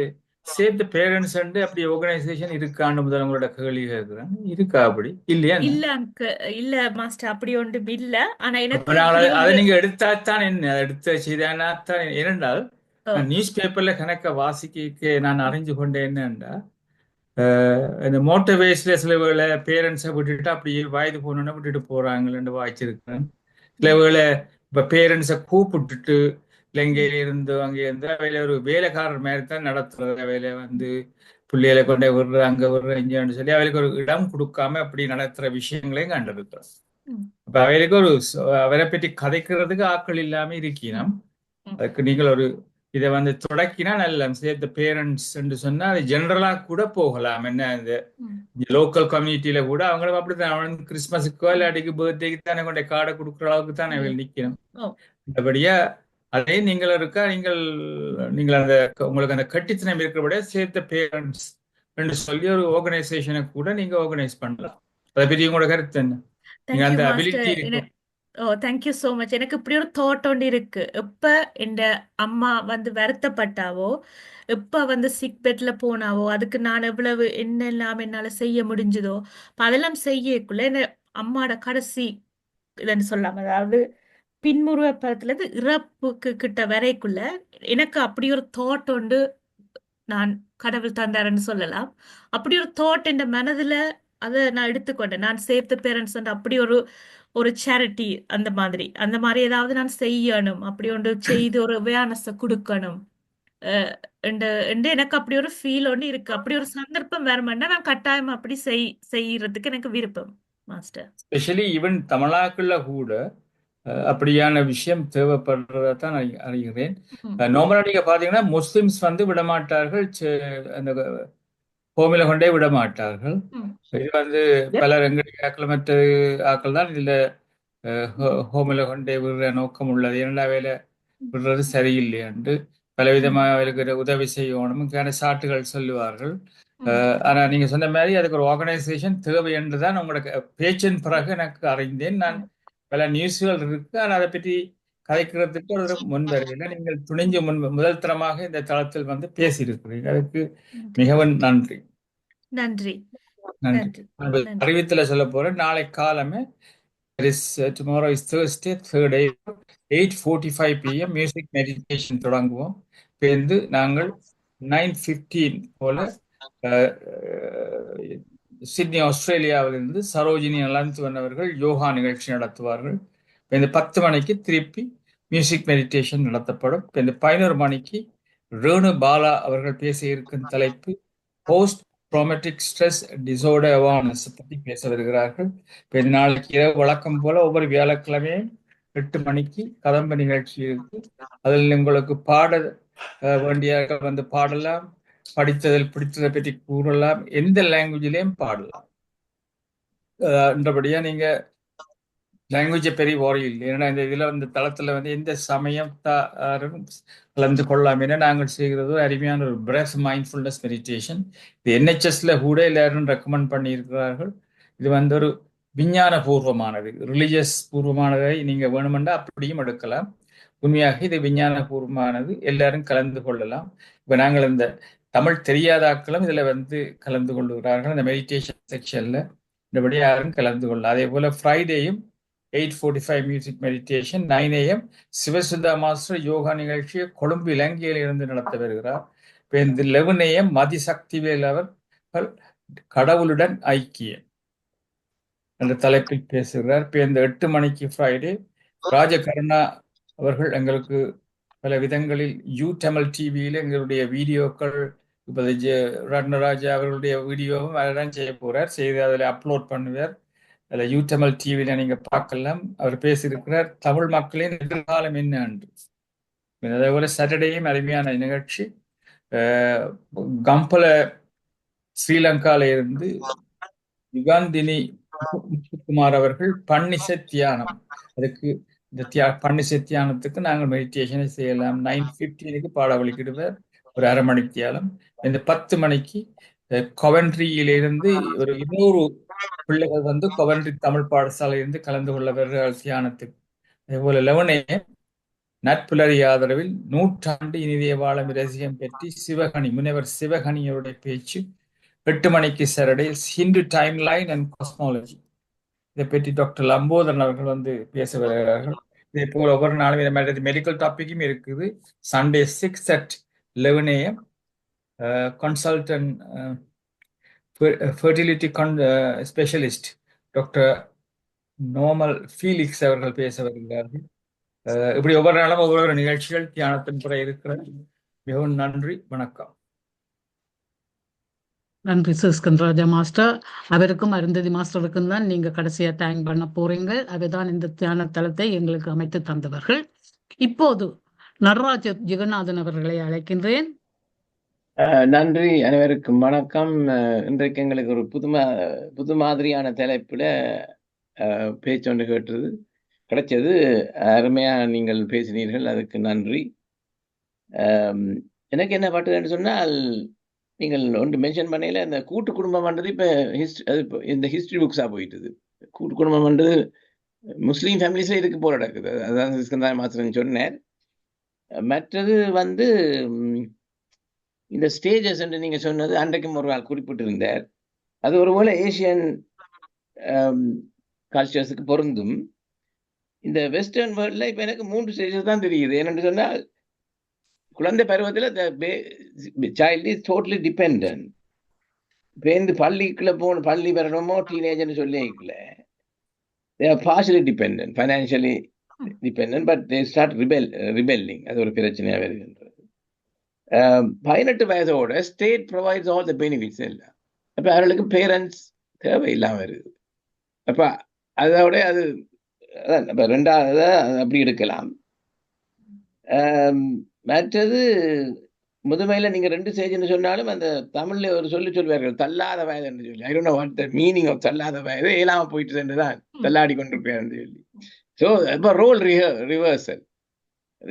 சேவ் த பேரண்ட்ஸ் அப்படி ஆர்கனைசேஷன் இருக்கான்னு முதல்ல உங்களோட கேள்வி கேட்கிறேன். இருக்கா அப்படி இல்லையா? இல்ல மாஸ்டர், அப்படி ஒன்றும் இல்ல. ஆனா எனக்கு அப்ப நாங்கள் இப்படி அதை ஒரு நீங்க எடுத்தாத்தான் என்ன எடுத்த செய்தானா தான் ஏனென்றால் நான் நியூஸ் பேப்பர்ல கணக்க வாசிக்க நான் அறிஞ்சு கொண்டேன் என்னண்டா இந்த மோட்டர் வேஸ்ல சில வேளை பேரண்ட்ஸை விட்டுட்டு அப்படியே வயது போனோன்னு விட்டுட்டு போறாங்கன்னு வாய்ச்சிருக்கேன். சில வேளை இப்ப பேரண்ட்ஸை கூப்பிட்டுட்டு இல்லை இங்கே இருந்து அங்கே இருந்து அவையில ஒரு வேலைக்காரர் மாதிரி தான் நடத்துறது. அவையில வந்து பிள்ளைகளை கொண்டே விடுற அங்க விடுற இங்கன்னு சொல்லி அவைகளுக்கு ஒரு இடம் கொடுக்காம அப்படி நடத்துற விஷயங்களையும் கண்டிருக்கிறோம். அப்ப அவைகளுக்கு ஒரு அவரை பற்றி கதைக்கிறதுக்கு ஆட்கள் இல்லாம இருக்கணும். அதுக்கு நீங்கள் ஒரு இதை வந்து தொடக்கினா நல்ல சேர்த்த பேரண்ட்ஸ் என்று சொன்னா அது ஜெனரலா கூட போகலாம். என்ன இந்த லோக்கல் கம்யூனிட்டியில கூட அவங்களும் அப்படித்தான் கிறிஸ்மஸுக்கோ இல்லாட்டிக்கு பர்த்டேக்கு தானே கொண்ட கார்டை கொடுக்குற அளவுக்கு தானே நிக்கணும். மற்றபடியா அதே நீங்கள் இருக்கா நீங்கள் அந்த உங்களுக்கு அந்த கட்டித்தனம் இருக்கிறபடியா சேர்த்த பேரண்ட்ஸ் என்று சொல்லி ஒரு ஆர்கனைசேஷனை கூட நீங்க ஆர்கனைஸ் பண்ணலாம். அதை பற்றி உங்களோட கருத்து என்ன? நீங்க அந்த அபிலிட்டி இருக்கு. Thank you so much. எனக்கு இப்படி ஒரு தாட் ஒன்று இருக்கு. எப்ப என் அம்மா வந்து வருத்தப்பட்டாவோ, எப்ப வந்து சிக் பெட்ல போனாவோ, அதுக்கு நான் எவ்வளவு என்னெல்லாம் என்னால செய்ய முடிஞ்சதோ அதெல்லாம் செய்யக்குள்ள என்ன அம்மாட கடைசி இதுன்னு சொல்லாம, அதாவது பின்முருவ படத்துல இருந்து இறப்புக்கு கிட்ட வரைக்குள்ள எனக்கு அப்படி ஒரு தாட் உண்டு. நான் கடவுள் தந்தாருன்னு சொல்லலாம். அப்படி ஒரு தாட் என் மனதுல அதை நான் எடுத்துக்கொண்டேன். நான் சேவ் த பேரண்ட்ஸ் அப்படி ஒரு சேரிட்டி அந்த மாதிரி ஏதாவது நான் செய்யணும், அப்படி ஒன்று செய்து ஒரு அவேர்னஸை கொடுக்கணும் எனக்கு அப்படி ஒரு ஃபீல் ஒன்று இருக்கு. அப்படி ஒரு சந்தர்ப்பம் வேணுமென்னா நான் கட்டாயம் அப்படி செய்யறதுக்கு எனக்கு விருப்பம் மாஸ்டர். ஸ்பெஷலி ஈவன் தமிழாக்குள்ள கூட அப்படியான விஷயம் தேவைப்படுறத தான் நான் அறிகிறேன். நார்மலா நீங்க பாத்தீங்கன்னா முஸ்லிம்ஸ் வந்து விடமாட்டார்கள், அந்த ஹோமில கொண்டே விட மாட்டார்கள். இது வந்து பல எங்களுடைய ஆக்கள் மற்ற ஆக்கள் தான் இதுல ஹோமில கொண்டே விடுற நோக்கம் உள்ளது. இரண்டா வேலை விடுறது சரியில்லை என்று பலவிதமாக அவர்களுக்கு உதவி செய்யணும் சாட்டுகள் சொல்லுவார்கள். ஆனா நீங்க சொன்ன மாதிரி அதுக்கு ஒரு ஆர்கனைசேஷன் தேவை என்றுதான் உங்களோட பேச்சின் பிறகு எனக்கு அறிந்தேன். நான் பல நியூஸ்கள் இருக்கு, ஆனால் அதை பற்றி கதைக்கிறதுக்கு ஒரு முன்வரையில நீங்கள் துணிஞ்சு முதல் தரமாக இந்த தளத்தில் வந்து பேசியிருக்கிறீங்க. அதுக்கு மிகவும் நன்றி. நன்றி. நன்றி. அறிவித்துல சொல்ல போறேன். நாளை காலமே tomorrow is Thursday, 3rd April, 8:45 PM music meditation தொடங்குவோம். பேருந்து நாங்கள் 9:15 போல சிட்னி ஆஸ்திரேலியாவிலிருந்து சரோஜினி நலந்துவன் அவர்கள் யோகா நிகழ்ச்சி நடத்துவார்கள். இந்த 10 மணிக்கு திருப்பி மியூசிக் மெடிடேஷன் நடத்தப்படும். இந்த 11 மணிக்கு ரேணு பாலா அவர்கள் பேச இருக்கும் தலைப்பு post traumatic stress disorder awareness பற்றி பேச வருகிறார்கள். இந்த நாளைக்கு இரவு வழக்கம் போல ஒவ்வொரு வியாழக்கிழமையும் 8 மணிக்கு கதம்ப நிகழ்ச்சி இருக்கு. அதில் உங்களுக்கு பாட வேண்டியவர்கள் வந்து பாடலாம், படித்ததில் பிடித்ததை பற்றி கூறலாம், எந்த லாங்குவேஜிலையும் பாடலாம். என்றபடியா நீங்க லாங்குவேஜை பெரிய வாரி இல்லை. ஏன்னா இந்த இதுல வந்து தளத்துல வந்து எந்த சமயத்தாரும் கலந்து கொள்ளலாம் என நாங்கள் செய்கிறது அருமையான ஒரு பிரெத் மைண்ட்ஃபுல்னஸ் மெடிடேஷன். இது NHSல கூட எல்லாரும் ரெக்கமெண்ட் பண்ணியிருக்கிறார்கள். இது வந்து ஒரு விஞ்ஞான பூர்வமானது, ரிலிஜியஸ் பூர்வமானதை நீங்க வேணுமெண்டா அப்படியும் எடுக்கலாம். உண்மையாக இது விஞ்ஞான பூர்வமானது, எல்லாரும் கலந்து கொள்ளலாம். இப்ப நாங்கள் இந்த தமிழ் தெரியாதாக்களும் இதுல வந்து கலந்து கொள்ளுகிறார்கள் இந்த மெடிடேஷன் செக்ஷன்ல. இந்தபடி யாரும் கலந்து கொள்ளலாம். அதே போல ஃப்ரைடேயும் 8:45 music meditation, 9 AM Sivasundha master yoga நிகழ்ச்சியை கொழும்பு இலங்கையில் இருந்து நடத்த வருகிறார். இப்போ இந்த 11 AM மதிசக்திவேல் அவர்கள் கடவுளுடன் ஐக்கியம் என்ற தலைப்பில் பேசுகிறார். இப்போ இந்த 8 மணிக்கு ஃப்ரைடே ராஜகருணா அவர்கள் எங்களுக்கு பல விதங்களில் தமிழ் டிவியில் எங்களுடைய வீடியோக்கள் இப்போ ரத்னராஜா அவர்களுடைய வீடியோவும் அதெல்லாம் செய்ய போறார், செய்து அதில் அப்லோட் பண்ணுவார். அதில் தமிழ் டிவியில் நீங்க பார்க்கலாம். அவர் பேசியிருக்கிறார் தமிழ் மக்களின் எதிர்காலம் என்ன என்று. அதே போல சாட்டர்டேயும் அருமையான நிகழ்ச்சி. கம்பல ஸ்ரீலங்கால இருந்து யுகாந்தினி முத்துக்குமார் அவர்கள் பன்னிசை தியானம், அதுக்கு இந்த பன்னிசை தியானத்துக்கு நாங்கள் மெடிடேஷனை செய்யலாம். 9:15 பாடவழிக்கிடுவார், ஒரு அரை மணி தியானம். இந்த 10 மணிக்கு கொவன்ட்ரியிலிருந்து ஒரு 200 பிள்ளைகள் வந்து கொவன்ட்ரி தமிழ் பாடசாலையிலிருந்து கலந்து கொள்ளவர்கள் தியானத்துக்கு. அதேபோல 11 நட்புலரி ஆதரவில் 100 ஆண்டு இனிதே வாழும் ரசிகம் பற்றி முனைவர் சிவகணியோடைய பேச்சு. 8 மணிக்கு Saturday Hindu time line and cosmology, இதை பற்றி டாக்டர் லம்போதரன் அவர்கள் வந்து பேச வருகிறார்கள். இதே போல் ஒவ்வொரு நாளும் மெடிக்கல் டாபிக்கும் இருக்குது. Sunday 6 at 11 AM consultant fertility specialist doctor normal Felix அவர்கள் பேச வருகிறார்கள். இப்படி ஒவ்வொரு நாளும் ஒவ்வொரு நிகழ்ச்சிகள் தியானத்தின் பிற இருக்கிறது. மிகவும் நன்றி, வணக்கம். நன்றி சிஸ்கந்தராஜா மாஸ்டர். அவருக்கும் அருந்ததி மாஸ்டருக்கும் தான் நீங்க கடைசியா தேங்க் பண்ண போறீங்க. அவர்தான் இந்த தியான தளத்தை எங்களுக்கு அமைத்து தந்தவர்கள். இப்போது நடராஜ ஜெகநாதன் அவர்களை அழைக்கின்றேன். நன்றி, அனைவருக்கும் வணக்கம். இன்றைக்கு எங்களுக்கு ஒரு புது மாதிரியான தலைப்புல பேச்சொன்று கேட்டது கிடைச்சது. அருமையா நீங்கள் பேசினீர்கள், அதுக்கு நன்றி. எனக்கு என்ன பாட்டுன்னு சொன்னால், நீங்கள் ஒன்று மென்ஷன் பண்ணையில் இந்த கூட்டு குடும்பம்ன்றது இப்போ இந்த ஹிஸ்ட்ரி புக்ஸாக போயிட்டுது. கூட்டு குடும்பம்ன்றது முஸ்லீம் ஃபேமிலிஸில் இதுக்கு போல நடக்குது. அதான் சிஸ்கந்தாய் மாஸ்டர் சொன்னேன். மற்றது வந்து இந்த ஸ்டேஜஸ் என்று நீங்கள் சொன்னது அன்றைக்கும் ஒரு நாள் குறிப்பிட்டிருந்தார். அது ஒருவேளை ஏஷியன் கல்ச்சர்ஸுக்கு பொருந்தும். இந்த வெஸ்டர்ன் வேர்ல்டில் இப்போ எனக்கு 3 ஸ்டேஜஸ் தான் தெரியுது. என்னென்னு சொன்னால், குழந்தை பருவத்தில் சைல்டு இஸ் டோட்டலி டிபெண்ட். இப்போ இந்த பள்ளி வரணுமோ டீனேஜர்னு சொல்லிக்கல, they are partially dependent, financially dependent, but they start rebelling. அது ஒரு பிரச்சனையாக வருகின்றது. 18 வயதோட state provides all the benefits எல்லாம். அப்போ அவர்களுக்கு பேரண்ட்ஸ் தேவையில்லாமல் இருக்குது. அப்போ அதோட அது இப்போ 2வது அப்படி எடுக்கலாம். மற்றது முதுமையில் நீங்கள் 2 ஸ்டேஜ்னு சொன்னாலும் அந்த தமிழில் ஒரு சொல்லுவார்கள், தள்ளாத வயதுன்னு சொல்லி. I don't know what the meaning of தள்ளாத வயது. இயலாமல் போயிட்டு சென்றுதான் தள்ளாடி கொண்டிருப்பேன்னு சொல்லி. ஸோ இப்போ role reversal,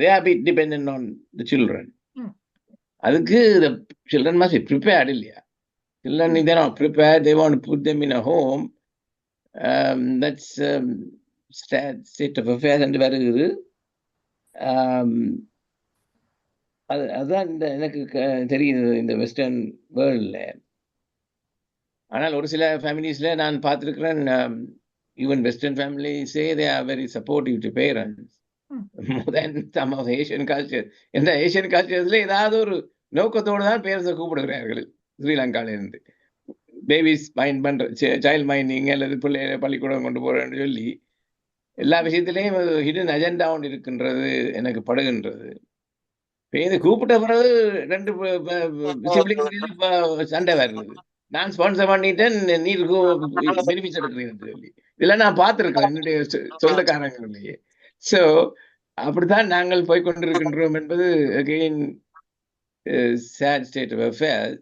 they are bit dependent on the children. அதுக்கு the children must be prepared இல்லையா? Children if they're not prepared, they want to put them in a home. That's state of affairs என்று வருகிறது. அதுதான் எனக்கு தெரியுது இந்த western வேர்ல்டில். ஆனால் ஒரு சில ஃபேமிலிஸில் நான் பார்த்துருக்கிறேன், ஈவன் வெஸ்டர்ன் ஃபேமிலிஸே they are very supportive to parents more than some of Asian culture. இந்த ஏஷியன் கல்ச்சர்ஸில் ஏதாவது ஒரு நோக்கத்தோடு தான் பேரண்ட்ஸை கூப்பிடுகிறார்கள். ஸ்ரீலங்காவிலேருந்து பேபிஸ் மைண்ட் பண்ணுற சைல்டு மைண்டிங் அல்லது பிள்ளைகளை பள்ளிக்கூடம் கொண்டு போகிறேன்னு சொல்லி எல்லா விஷயத்திலையும் ஹிடன் அஜெண்டா ஒன்று இருக்கின்றது எனக்கு படுகின்றது. இது கூப்பிட்ட பிறகு 2 சண்டை வருது. நான் ஸ்பான்சர் பண்ணிட்டேன், நீர் பெனிஃபிட்ஸ் எடுக்கிறேன்னு சொல்லி. இதெல்லாம் நான் பார்த்துருக்கேன் என்னுடைய சொந்தக்காரங்களிலேயே. ஸோ அப்படித்தான் நாங்கள் போய்கொண்டிருக்கின்றோம் என்பது again sad state of affair.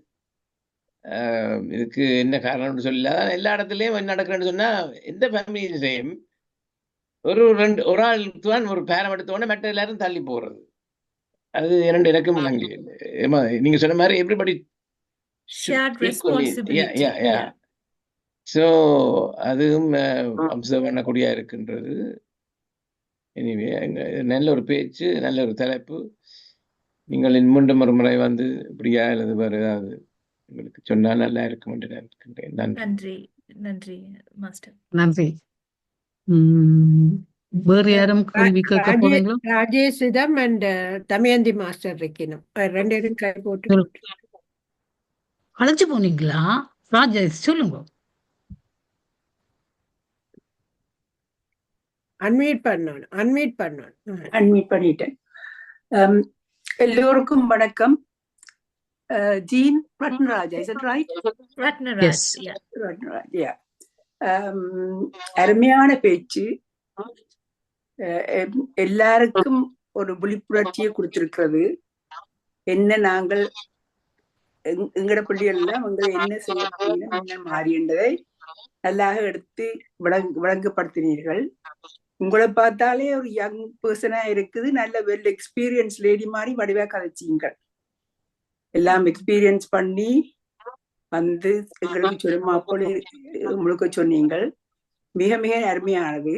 இதுக்கு என்ன காரணம்னு சொல்லல. எல்லா இடத்துலையும் என்ன நடக்கிறேன்னு சொன்னால், எந்த ஃபேமிலியிலையும் ஒரு ஆள் தான் ஒரு பேரம் எடுத்தோடனே மற்ற எல்லாரும் தள்ளி போகிறது. அது 2 இலக்கம் நீங்க சொன்ன மாதிரி எவ்ரிபடி shared responsibility. ஸோ அதுவும் அப்சர்வ் பண்ணக்கூடியா இருக்கின்றது. எனிவே நல்ல ஒரு பேச்சு, நல்ல ஒரு தலைப்பு. நீங்கள் மீண்டும் ஒரு முறை வந்து இப்படியா அல்லது வேறு ஏதாவது உங்களுக்கு சொன்னால் நல்லா இருக்கும் என்று நினைக்கின்றேன். நன்றி. நன்றி மாஸ்டர். நன்றி. வேறு யாரும் கேள்வி கேட்க போறீங்களா? ராஜேஷிடம் அண்ட் தமயந்தி மாஸ்டர் இருக்கணும். 2 பேரும் கை போட்டு அழைச்சு போனீங்களா? ராஜேஷ் சொல்லுங்க. அன்மியூட் பண்ணணும், அன்மியூட் பண்ணணும். அன்மியூட் பண்ணிட்டேன். எல்லோருக்கும் வணக்கம். Jean Ratnaraja, is it right? Ratnaraj, yeah. Ratnaraj, yeah. அருமையான பேச்சு. எல்லாருக்கும் ஒரு விழிப்புணர்ச்சியை கொடுத்திருக்கிறது. என்ன நாங்கள் எங்கட பிள்ளைகள்லாம் அவங்க என்ன செய்ய என்ன மாறின்றதை நல்லாக எடுத்து விளங்கப்படுத்தினீர்கள். உங்களை பார்த்தாலே ஒரு யங் பர்சனா இருக்குது, நல்ல வெல் எக்ஸ்பீரியன்ஸ் லேடி மாதிரி வடிவா கதைச்சிங்க. எல்லாம் எக்ஸ்பீரியன்ஸ் பண்ணி வந்து எங்களுக்கு சொல்லுமா போல முழுக்க சொன்னீங்கள். மிக மிக அருமையானது.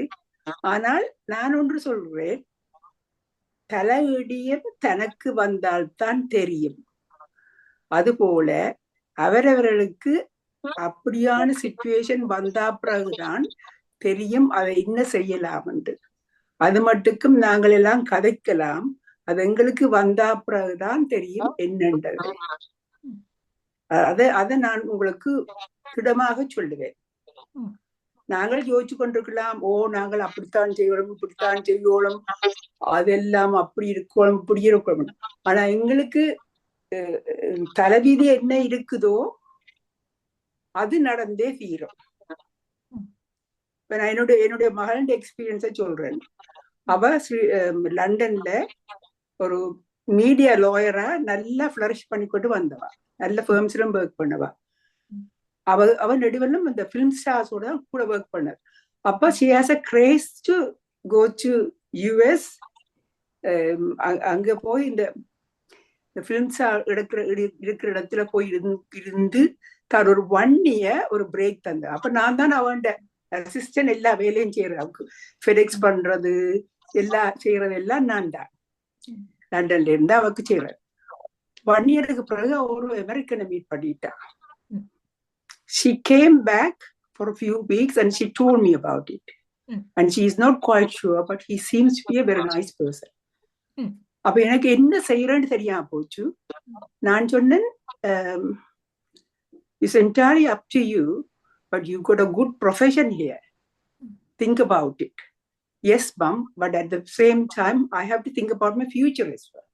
ஆனால் நான் ஒன்று சொல்றேன், தலையிடியம் தனக்கு வந்தால்தான் தெரியும். அதுபோல அவரவர்களுக்கு அப்படியான சிச்சுவேஷன் வந்தா பிறகுதான் தெரியும் அதை என்ன செய்யலாம் என்று. அது மட்டுக்கும் நாங்கள் எல்லாம் கதைக்கலாம், அது எங்களுக்கு வந்தா பிறகுதான் தெரியும் என்னன்றது. அதை நான் உங்களுக்கு திடமாக சொல்லுவேன். நாங்கள் யோசிச்சு கொண்டிருக்கலாம், ஓ நாங்கள் அப்படித்தான் செய்யணும், இப்படித்தான் செய்யணும், அதெல்லாம் அப்படி இருக்கணும், இப்படி இருக்கணும். ஆனா எங்களுக்கு தலைவிதி என்ன இருக்குதோ அது நடந்தே தீரும். நான் என்னுடைய மகளின் எக்ஸ்பீரியன்ஸை சொல்றேன். அவ லண்டன்ல ஒரு மீடியா லாயரா நல்லா ஃபிளரிஷ் பண்ணிக்கொண்டு வந்தவா, நல்ல ஃபேர்ம்ஸ்லாம் ஒர்க் பண்ணவா. அவ நடுவெல்லாம் இந்த பிலிம் ஸ்டார்ஸோட கூட ஒர்க் பண்ணார். அப்ப she has a craze to go to US. அங்க போய் இந்த பிலிம் ஸ்டார் இருக்கிற இடத்துல போய் இருந்து தான் ஒரு 1 year ஒரு பிரேக் தந்த. அப்ப நான் தான் அவன் அசிஸ்டன்ட், எல்லா வேலையும் செய்யறேன். அவருக்கு ஃபெடெக்ஸ் பண்றது எல்லாம் செய்யறது எல்லாம் நான் தான். லண்டன்ல இருந்து அவருக்கு செய்யறேன். 1 yearக்கு பிறகு ஒரு அமெரிக்கனை மீட் பண்ணிட்டா. She came back for a few weeks and she told me about it. And she is not quite sure, but he seems to be a very nice person. அப்ப எனக்கு என்ன செய்யறேன்னு தெரியாம போச்சு. நான் சொன்னேன், it's entirely up to you, but you got a good profession here. Think about it. Yes, mom, but at the same time, I have to think about my future as well.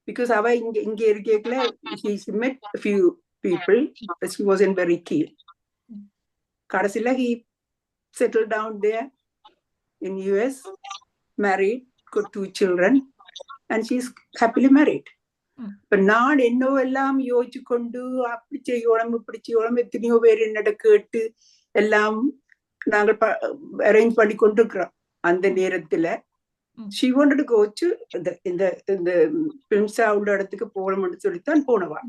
Because அவ இங்க இருக்கேக்கல, he met a few people, but he wasn't very keen. கடைசியில he settled down there in US, married, got 2 children, and she's happily married. இப்ப நான் என்னோ எல்லாம் யோசிச்சு கொண்டு அப்படி செய்யணும் இப்படி செய்யணும் எத்தனையோ பேர் என்னோட கேட்டு எல்லாம் நாங்கள் அரேஞ்ச் பண்ணி கொண்டிருக்கிறோம். அந்த நேரத்துல she wanted to go to இந்த film star உள்ள இடத்துக்கு போகணும்னு சொல்லித்தான் போனவா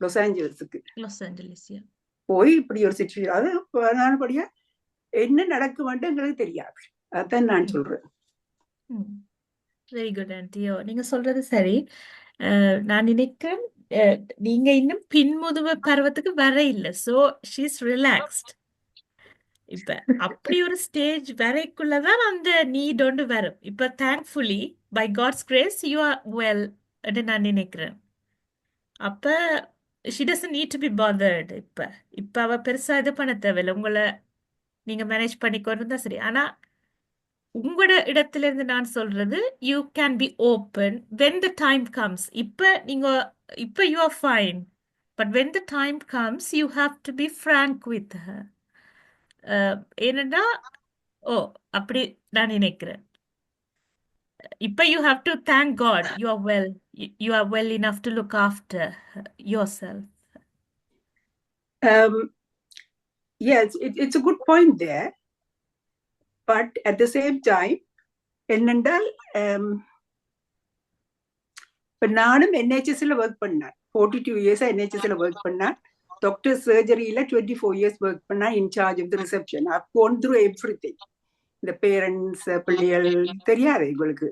லாஸ் ஏஞ்சல்ஸுக்கு. போய் இப்படி ஒரு சிச்சுவேஷன், அது நான்படியா என்ன நடக்கும்னு எங்களுக்கு தெரியாது. அதான் நான் சொல்றேன். வெரி குட் ஆன்டியோ, நீங்க சொல்றது சரி. நான் நினைக்கிறேன் நீங்க இன்னும் பின்முதுமை பருவத்துக்கு வர இல்லை. So she's relaxed. இப்ப அப்படி ஒரு ஸ்டேஜ் வரைக்குள்ளதான் அந்த நீட் ஒன்று வரும். இப்ப thankfully by God's grace you are well நான் நினைக்கிறேன். அப்ப she doesn't need to be bothered. இப்ப அவ பெருசா இது பண்ண தேவையில்லை. உங்களை நீங்க மேனேஜ் பண்ணிக்கொண்டு தான் சரி. ஆனா உங்களோட இடத்துல இருந்து நான் சொல்றது, you can be open when the time comes. இப்ப you are fine, but when the time comes you have to be frank with her. ஏனென்றா அப்படி நான் நினைக்கிறேன். இப்ப you have to thank God you are well enough to look after yourself. Yes, it's a good point there, but at the same time என்னென்றால் இப்ப நானும் NHSல work பண்ணேன். 42 years NHSல ஒர்க் பண்ணேன். டாக்டர் சர்ஜரியில 24 years ஒர்க் பண்ணேன், in charge of the reception. I've gone through everything. இந்த பேரண்ட்ஸ் பிள்ளைகள் தெரியாது எங்களுக்கு,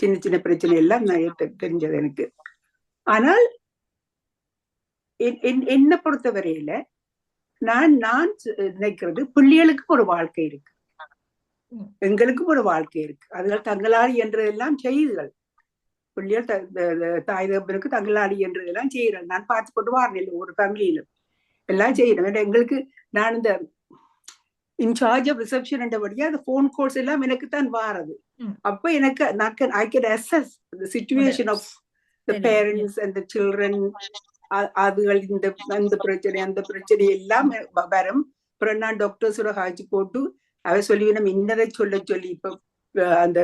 சின்ன சின்ன பிரச்சனை எல்லாம் தெரிஞ்சது எனக்கு. ஆனால் என்ன பொறுத்தவரையில நான் நினைக்கிறது, பிள்ளைகளுக்கும் ஒரு வாழ்க்கை இருக்கு, எங்களுக்கும் ஒரு வாழ்க்கை இருக்கு. அதனால் தங்களாடி என்றதெல்லாம் செய்யுங்கள். பிள்ளைகள் தாய் தகப்பனுக்கு தங்களாடி என்றதெல்லாம் செய்யறேன். நான் பார்த்து கொண்டு வரேன் ஒரு ஃபேமிலியிலும். எல்லாம் செய்யணும். எங்களுக்கு நான் இந்த இன்சார்ஜ் ஆஃப் ரிசப்ஷன் என்றபடியா அந்த போன் கால்ஸ் எல்லாம் எனக்கு தான் வாரது. அப்ப எனக்கு I can assess the situation of the parents and the children. அதுகள் இந்த பிரச்சனை அந்த பிரச்சனை எல்லாம் வரும். அப்புறம் நான் டாக்டர்ஸோட காய்ச்சி போட்டு அவ சொல்லி நம்ம இன்னதை சொல்லி இப்ப அந்த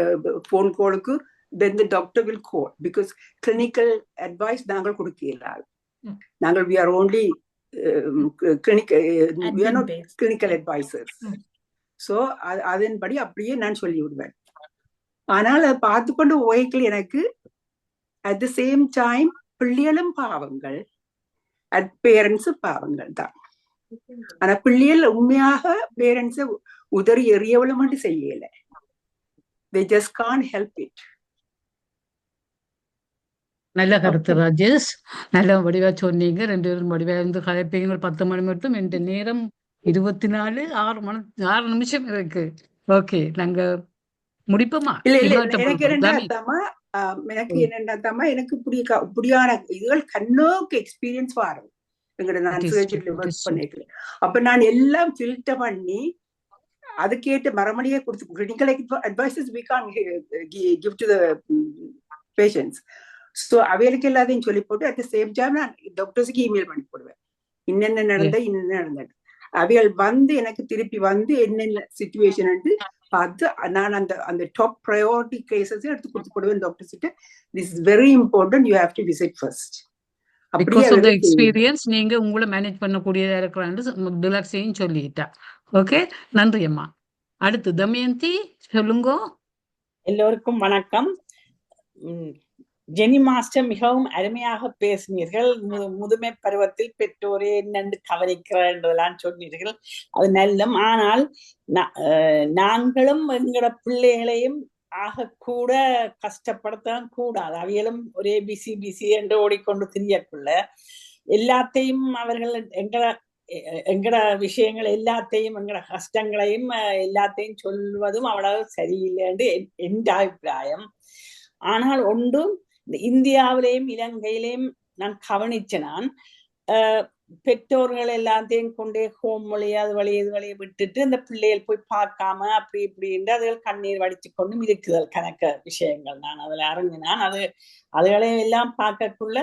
போன் காலுக்கு then the doctor will call because clinical advice நாங்கள் கொடுக்கல. நாங்கள் we are only we are not clinical advisors. So அதன்படி அப்படியே நான் சொல்லி விடுவேன். ஆனால் அதை பார்த்து கொண்டு ஓய்க்கல எனக்கு at the same time பிள்ளைகளும் பாவங்கள் பேரண்ட்ஸும் பாவங்கள் தான். ஆனா பிள்ளைகள் உண்மையாக பேரண்ட்ஸை உதறி எறியவளும் மட்டும் செய்யல. they just can't help it. நல்ல கருத்து ராஜேஷ், நல்ல வடிவா சொன்னீங்க. 2 பேரும் வடிவா இருந்து கதைப்பீங்க. 10 மணி மட்டும் என்ற நேரம் 24 6 நிமிஷம் இருக்கு. ஓகே, நாங்க முடிப்போமா? எனக்கு என்னன்னா எனக்கு இப்படியான இதுகள் கண்ணோக்கு எக்ஸ்பீரியன்ஸ் வரும். எங்கட நான் சர்ஜரியில ஒர்க் பண்ணிருக்கேன். அப்ப நான் எல்லாம் ஃபில்டர் பண்ணி அதுக்கேட்டு மறுமொழியே கொடுத்து clinical advices we can't give to the patients. So அவைகளுக்கு எல்லாத்தையும் சொல்லி போட்டு அட் த சேம் டைம் நான் டாக்டர்ஸுக்கு இமெயில் பண்ணி போடுவேன். இன்னென்ன நடந்தது அவைகள் வந்து எனக்கு திருப்பி வந்து என்னென்ன சிச்சுவேஷன் பார்த்து நான் அந்த டாப் ப்ரையாரிட்டி கேசஸ் எடுத்து கொடுத்து போடுவேன் டாக்டர்ஸ்கிட்ட. This is very important, you have to visit first. Because of the experience நீங்க உங்களை மேனேஜ் பண்ணக்கூடியதா இருக்கிறான்னு டிலக்ஸையும் சொல்லிட்டா. ஓகே, நன்றி அம்மா. அடுத்து தமயந்தி சொல்லுங்க. எல்லோருக்கும் வணக்கம். ஜெனி மாஸ்டர் மிகவும் அருமையாக பேசினீர்கள். முதுமை பருவத்தில் பெற்றோரே என்னென்று கவனிக்கிறதெல்லாம் சொன்னீர்கள். அது நல்ல. ஆனால் நாங்களும் எங்களோட பிள்ளைகளையும் ஆக கூட கஷ்டப்படுத்தான் கூடாது. அவைகளும் ஒரே பிசி என்று ஓடிக்கொண்டு திரியக்குள்ள எல்லாத்தையும் அவர்கள் எங்கட விஷயங்கள் எல்லாத்தையும் எங்கட கஷ்டங்களையும் எல்லாத்தையும் சொல்வதும் அவ்வளவு சரியில்லை என்று என் அபிப்பிராயம். ஆனால் ஒன்றும் இந்தியாவிலேயும் இலங்கையிலேயும் நான் கவனிச்சேன். நான் பெற்றோர்கள் எல்லாத்தையும் கொண்டே ஹோம் வழியா அது வழிய இது வழியை விட்டுட்டு இந்த பிள்ளைகள் போய் பார்க்காம அப்படி இப்படின்னு அதுகள் கண்ணீர் வடிச்சு கொண்டும் இருக்குதல் கணக்க விஷயங்கள். நான் அதுல அறிஞ்சினான். அதுகளையும் எல்லாம் பார்க்கக்குள்ள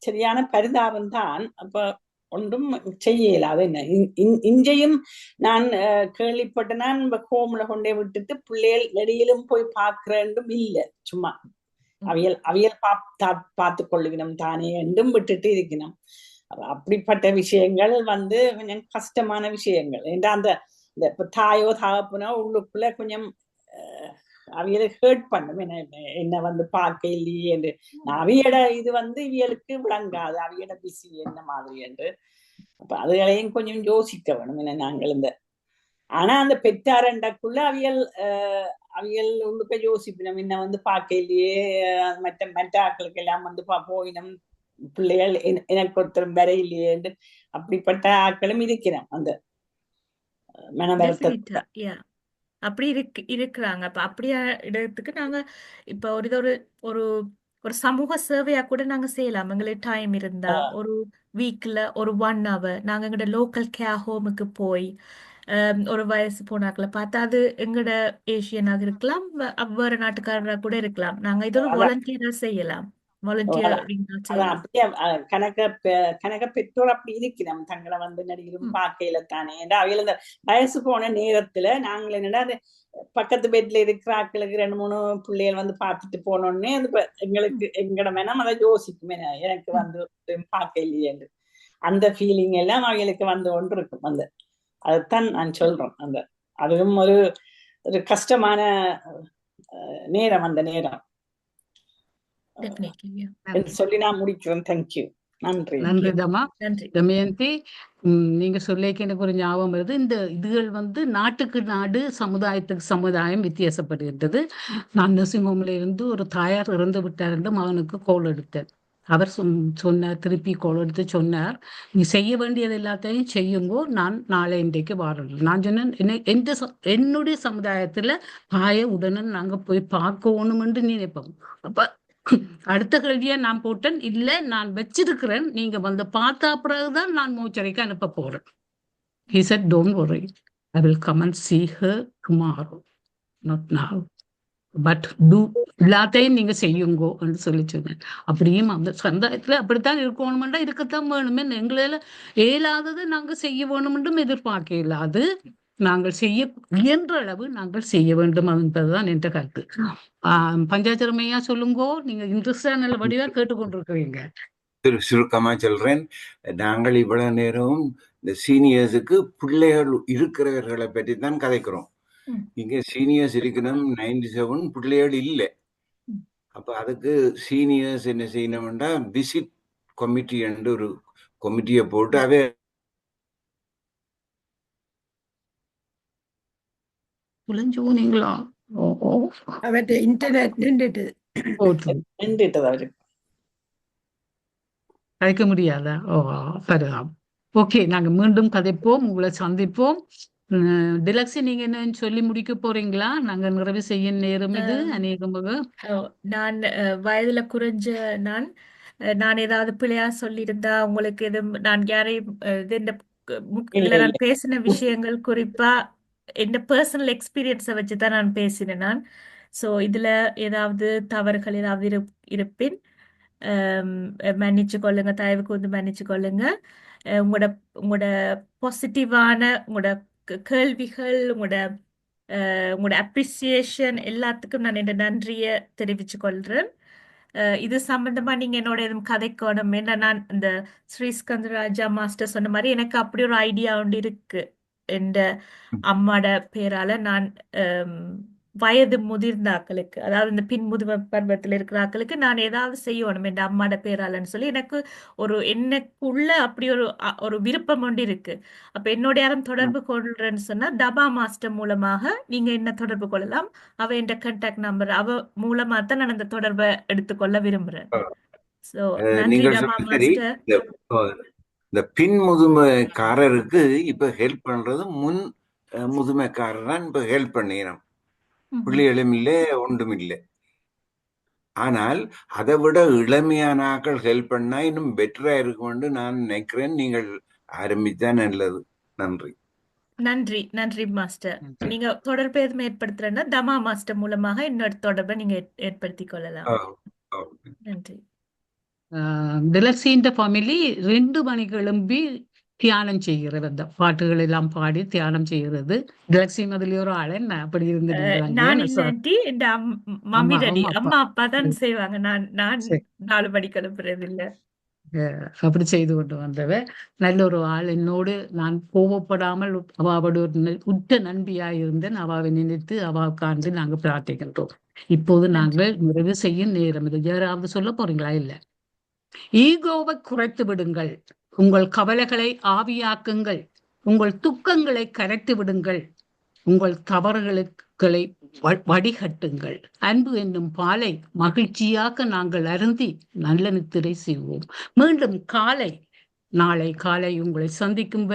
சரியான பரிதாபம் தான். அப்ப ஒன்றும் செய்யல. அது என்ன இஞ்சையும் நான் கேள்விப்பட்டேன்னா ஹோம்ல கொண்டே விட்டுட்டு பிள்ளைகள் வெளியிலும் போய் பார்க்கிறேன்டும் இல்லை. சும்மா அவியல் பார்த்து கொள்ளுவினம் தானே என்றும் விட்டுட்டு இருக்கணும். அப்படிப்பட்ட விஷயங்கள் வந்து கொஞ்சம் கஷ்டமான விஷயங்கள். ஏன்னா அந்த தாயோ தகப்பனோ உள்ளுக்குள்ள கொஞ்சம் அவியலை ஹேர்ட் பண்ணும். என்ன வந்து பார்க்க இல்லையே என்று. அவியோட இது வந்து இவியலுக்கு விளங்காது. அவியோட பிசி என்ன மாதிரி என்று. அப்ப அதுகளையும் கொஞ்சம் யோசிக்க வேணும். என்ன நாங்கள் ஆனா அந்த பெற்றாரண்டக்குள்ள அவியல் உள்ளுக்க யோசிப்பினம். என்ன வந்து பார்க்க இல்லையே, மற்ற ஆக்களுக்கு எல்லாம் வந்து போயினம், பிள்ளைகள் எனக்கு ஒருத்தரும் வர இல்லையே என்று அப்படிப்பட்ட ஆக்களும் இருக்கிறோம். அந்த மனவருத்த அப்படி இருக்கிறாங்க. அப்ப அப்படியா இடத்துக்கு நாங்க இப்ப ஒரு ஒரு சமூக சேவையா கூட நாங்க செய்யலாம். எங்களுக்கு டைம் இருந்தா ஒரு வீக்ல ஒரு 1 hour நாங்க எங்களோட லோக்கல் கேர் ஹோமுக்கு போய் ஒரு வயசு போனாக்களை பார்த்தா அது எங்கட ஏசியனாக இருக்கலாம், வேற நாட்டுக்காரராக கூட இருக்கலாம். நாங்க இது ஒரு வாலண்டியரா செய்யலாம். கணக்க பெற்றோர் அப்படி இருக்கிறோம். தங்களை வந்து நடிகரும் பார்க்கையில தானே அவையில இந்த வயசு போன நேரத்துல நாங்கள் என்னடா அது பக்கத்து பெட்ல இருக்கிற ஆக்களுக்கு 2-3 பிள்ளைகள் வந்து பார்த்துட்டு போனோடனே அது எங்களுக்கு எங்கட மேனம் அதை யோசிக்குமே, எனக்கு வந்து பார்க்க இல்லையே அந்த ஃபீலிங் எல்லாம் அவைகளுக்கு வந்து ஒன்று இருக்கும். அதைத்தான் நான் சொல்றேன். அதுவும் ஒரு கஷ்டமான நேரம். அந்த நேரம் சொல்லி நான் முடிக்கிறேன். தேங்க்யூ. நன்றி தமா. தமயந்தி, நீங்க சொல்லிக்க எனக்கு ஒரு ஞாபகம் வருது. இந்த இதுகள் வந்து நாட்டுக்கு நாடு, சமுதாயத்துக்கு சமுதாயம் வித்தியாசப்படுகின்றது. நான் நர்சிங் ஹோம்ல இருந்து ஒரு தாயார் இறந்து விட்டார் என்று மகனுக்கு கோல் எடுத்தேன். அவர் சொன்னார், திருப்பி கோல் எடுத்து சொன்னார், நீ செய்ய வேண்டியது எல்லாத்தையும் செய்யுங்கோ, நான் நாளை இன்றைக்கு வரணும். நான் சொன்னேன், என்னுடைய சமுதாயத்துல தாயை உடனே நாங்க போய் பார்க்கணும் என்று நினைப்போம். அப்ப அடுத்த கேள்வியை நான் போட்டேன், இல்ல நான் வச்சிருக்கிறேன், நீங்க வந்து பார்த்தா பிறகுதான் நான் மோச்சரைக்கு அனுப்ப போறேன். He said, don't worry, I will come and see her tomorrow, not now. But do எல்லாத்தையும் நீங்க செய்யுங்கோ என்று சொல்லி சொன்னேன். அப்படியும் அந்த சமுதாயத்துல அப்படித்தான் இருக்கணுமெண்டா இருக்கத்தான் வேணுமே. எங்களால இயலாததை நாங்க செய்ய வேணுமென்றும் எதிர்பார்க்க இயலாது. நாங்கள் செய்ய இயன்ற அளவு நாங்கள் செய்ய வேண்டும் என்பதுதான் என்ற கருத்து. பஞ்சாச்சரமையா சொல்லுங்கோ, நீங்க இன்ட்ரெஸ்டான வடிவா கேட்டுக்கொண்டிருக்கிறீங்க. சுருக்கமா சொல்றேன். நாங்கள் இவ்வளவு நேரம் இந்த சீனியர்ஸுக்கு பிள்ளைகள் இருக்கிறவர்களை பற்றி தான் கதைக்கிறோம். இங்க சீனியர்ஸ் இருக்கணும், 97 பிள்ளைகள் இல்லை. அப்ப அதுக்கு சீனியர்ஸ் என்ன செய்யணும்னா விசிட் கமிட்டி என்று ஒரு கமிட்டியை போட்டு அவை புலஞ்சோனீங்களா? அவற்றை இன்டர்நெட் நின்றுட்டு கதைக்க முடியாதா? பரவாயில்ல. ஓகே, நாங்க மீண்டும் கதைப்போம், உங்களை சந்திப்போம். டிலக்ஸி, நீங்க என்ன சொல்லி முடிக்க போறீங்களா? நாங்க நிறைவு செய்ய நேரம் இது அநேகமாக. நான் வயதுல குறைஞ்ச நான் ஏதாவது பிழையா சொல்லியிருந்தா உங்களுக்கு இது நான் யாரையும் இதுல நான் பேசின விஷயங்கள் குறிப்பா என்ன பர்சனல் எக்ஸ்பீரியன்ஸை வச்சுதான் நான் பேசினேன் நான். ஸோ இதுல ஏதாவது தவறுகள் ஏதாவது இருப்பின் மன்னிச்சு கொள்ளுங்க, தயவு கூர்ந்து மன்னிச்சு கொள்ளுங்க. உங்களோட பாசிட்டிவான உங்களோட கேள்விகள், உங்களோட அப்ரிசியேஷன் எல்லாத்துக்கும் நான் என்னோட நன்றியை தெரிவிச்சு கொள்றேன். இது சம்பந்தமா நீங்க என்னோட எதுவும் கதைக்கணும். ஏன்னா நான் இந்த ஸ்ரீஸ்கந்தராஜா மாஸ்டர் சொன்ன மாதிரி எனக்கு அப்படி ஒரு ஐடியா ஒன்று இருக்கு. என்ற அம்மாட பேரால நான் வயது முதிர்ந்த ஆக்களுக்கு, அதாவது இந்த பின் முதுமை பருவத்தில் இருக்கிற ஆக்களுக்கு நான் ஏதாவது செய்யணும் என் அம்மாட பேராலன்னு சொல்லி எனக்கு எனக்குள்ள அப்படி ஒரு விருப்பம் ஒன்று இருக்கு. அப்ப என்னோட யாரும் தொடர்பு கொள்றேன்னு சொன்னா தபா மாஸ்டர் மூலமாக நீங்க என்ன தொடர்பு கொள்ளலாம். அவ என் கான்டாக்ட் நம்பர் அவ மூலமா தான் நான் அந்த தொடர்பை எடுத்துக்கொள்ள விரும்புறேன். சோ நன்றி தபா மாஸ்டர். இந்த பின் முதுமைக்காரருக்கு இப்ப ஹெல்ப் பண்றது முன் முதுமைக்காரர் இப்ப ஹெல்ப் பண்ணிடும். பிள்ளைகளும் இல்லை, ஒன்றும் இல்லை. ஆனால் அதை விட இளமையான ஆக்கள் ஹெல்ப் பண்ணா இன்னும் பெட்டரா இருக்கும்னு நான் நினைக்கிறேன். நீங்கள் ஆரம்பித்தா நல்லது. நன்றி. நன்றி நன்றி மாஸ்டர். நீங்க தொடர்பு எதுவும் ஏற்படுத்துறேன்னா தமா மாஸ்டர் மூலமாக இன்னொரு தொடர்பை நீங்க ஏற்படுத்திக் கொள்ளலாம். நன்றி. டிலக்ஸியின் ஃபேமிலி 2 மணிக்கு எழும்பி தியானம் செய்கிறது, அந்த பாட்டுகள் எல்லாம் பாடி தியானம் செய்கிறது. டிலக்ஸியும் அதுல ஒரு ஆள் என்ன அப்படி நான் இல்லாட்டி இந்த மம்மி டாடி அம்மா அப்பா தான் செய்வாங்க. நான் 4 மணிக்கு எழுப்புறது இல்லை. அப்படி செய்து கொண்டு வந்தவ நல்ல ஒரு ஆள். என்னோடு நான் கோபப்படாமல் அவாவோட ஒரு உற்ற நண்பியாக இருந்தேன். அவாவை நினைத்து அவாவுக்காண்டு நாங்கள் பிரார்த்திக்கின்றோம். இப்போது நாங்கள் நிறைவு செய்யும் நேரம் இது. யாராவது சொல்ல போறீங்களா? இல்ல. ஈகோவை குறைத்து விடுங்கள், உங்கள் கவலைகளை ஆவியாக்குங்கள், உங்கள் துக்கங்களை கரைத்து விடுங்கள், உங்கள் தவறுகளை வடிகட்டுங்கள். அன்பு என்னும் பாலை மகிழ்ச்சியாக நாங்கள் அருந்தி நல்ல நித்திரை செய்வோம். மீண்டும் நாளை காலை உங்களை சந்திக்கும்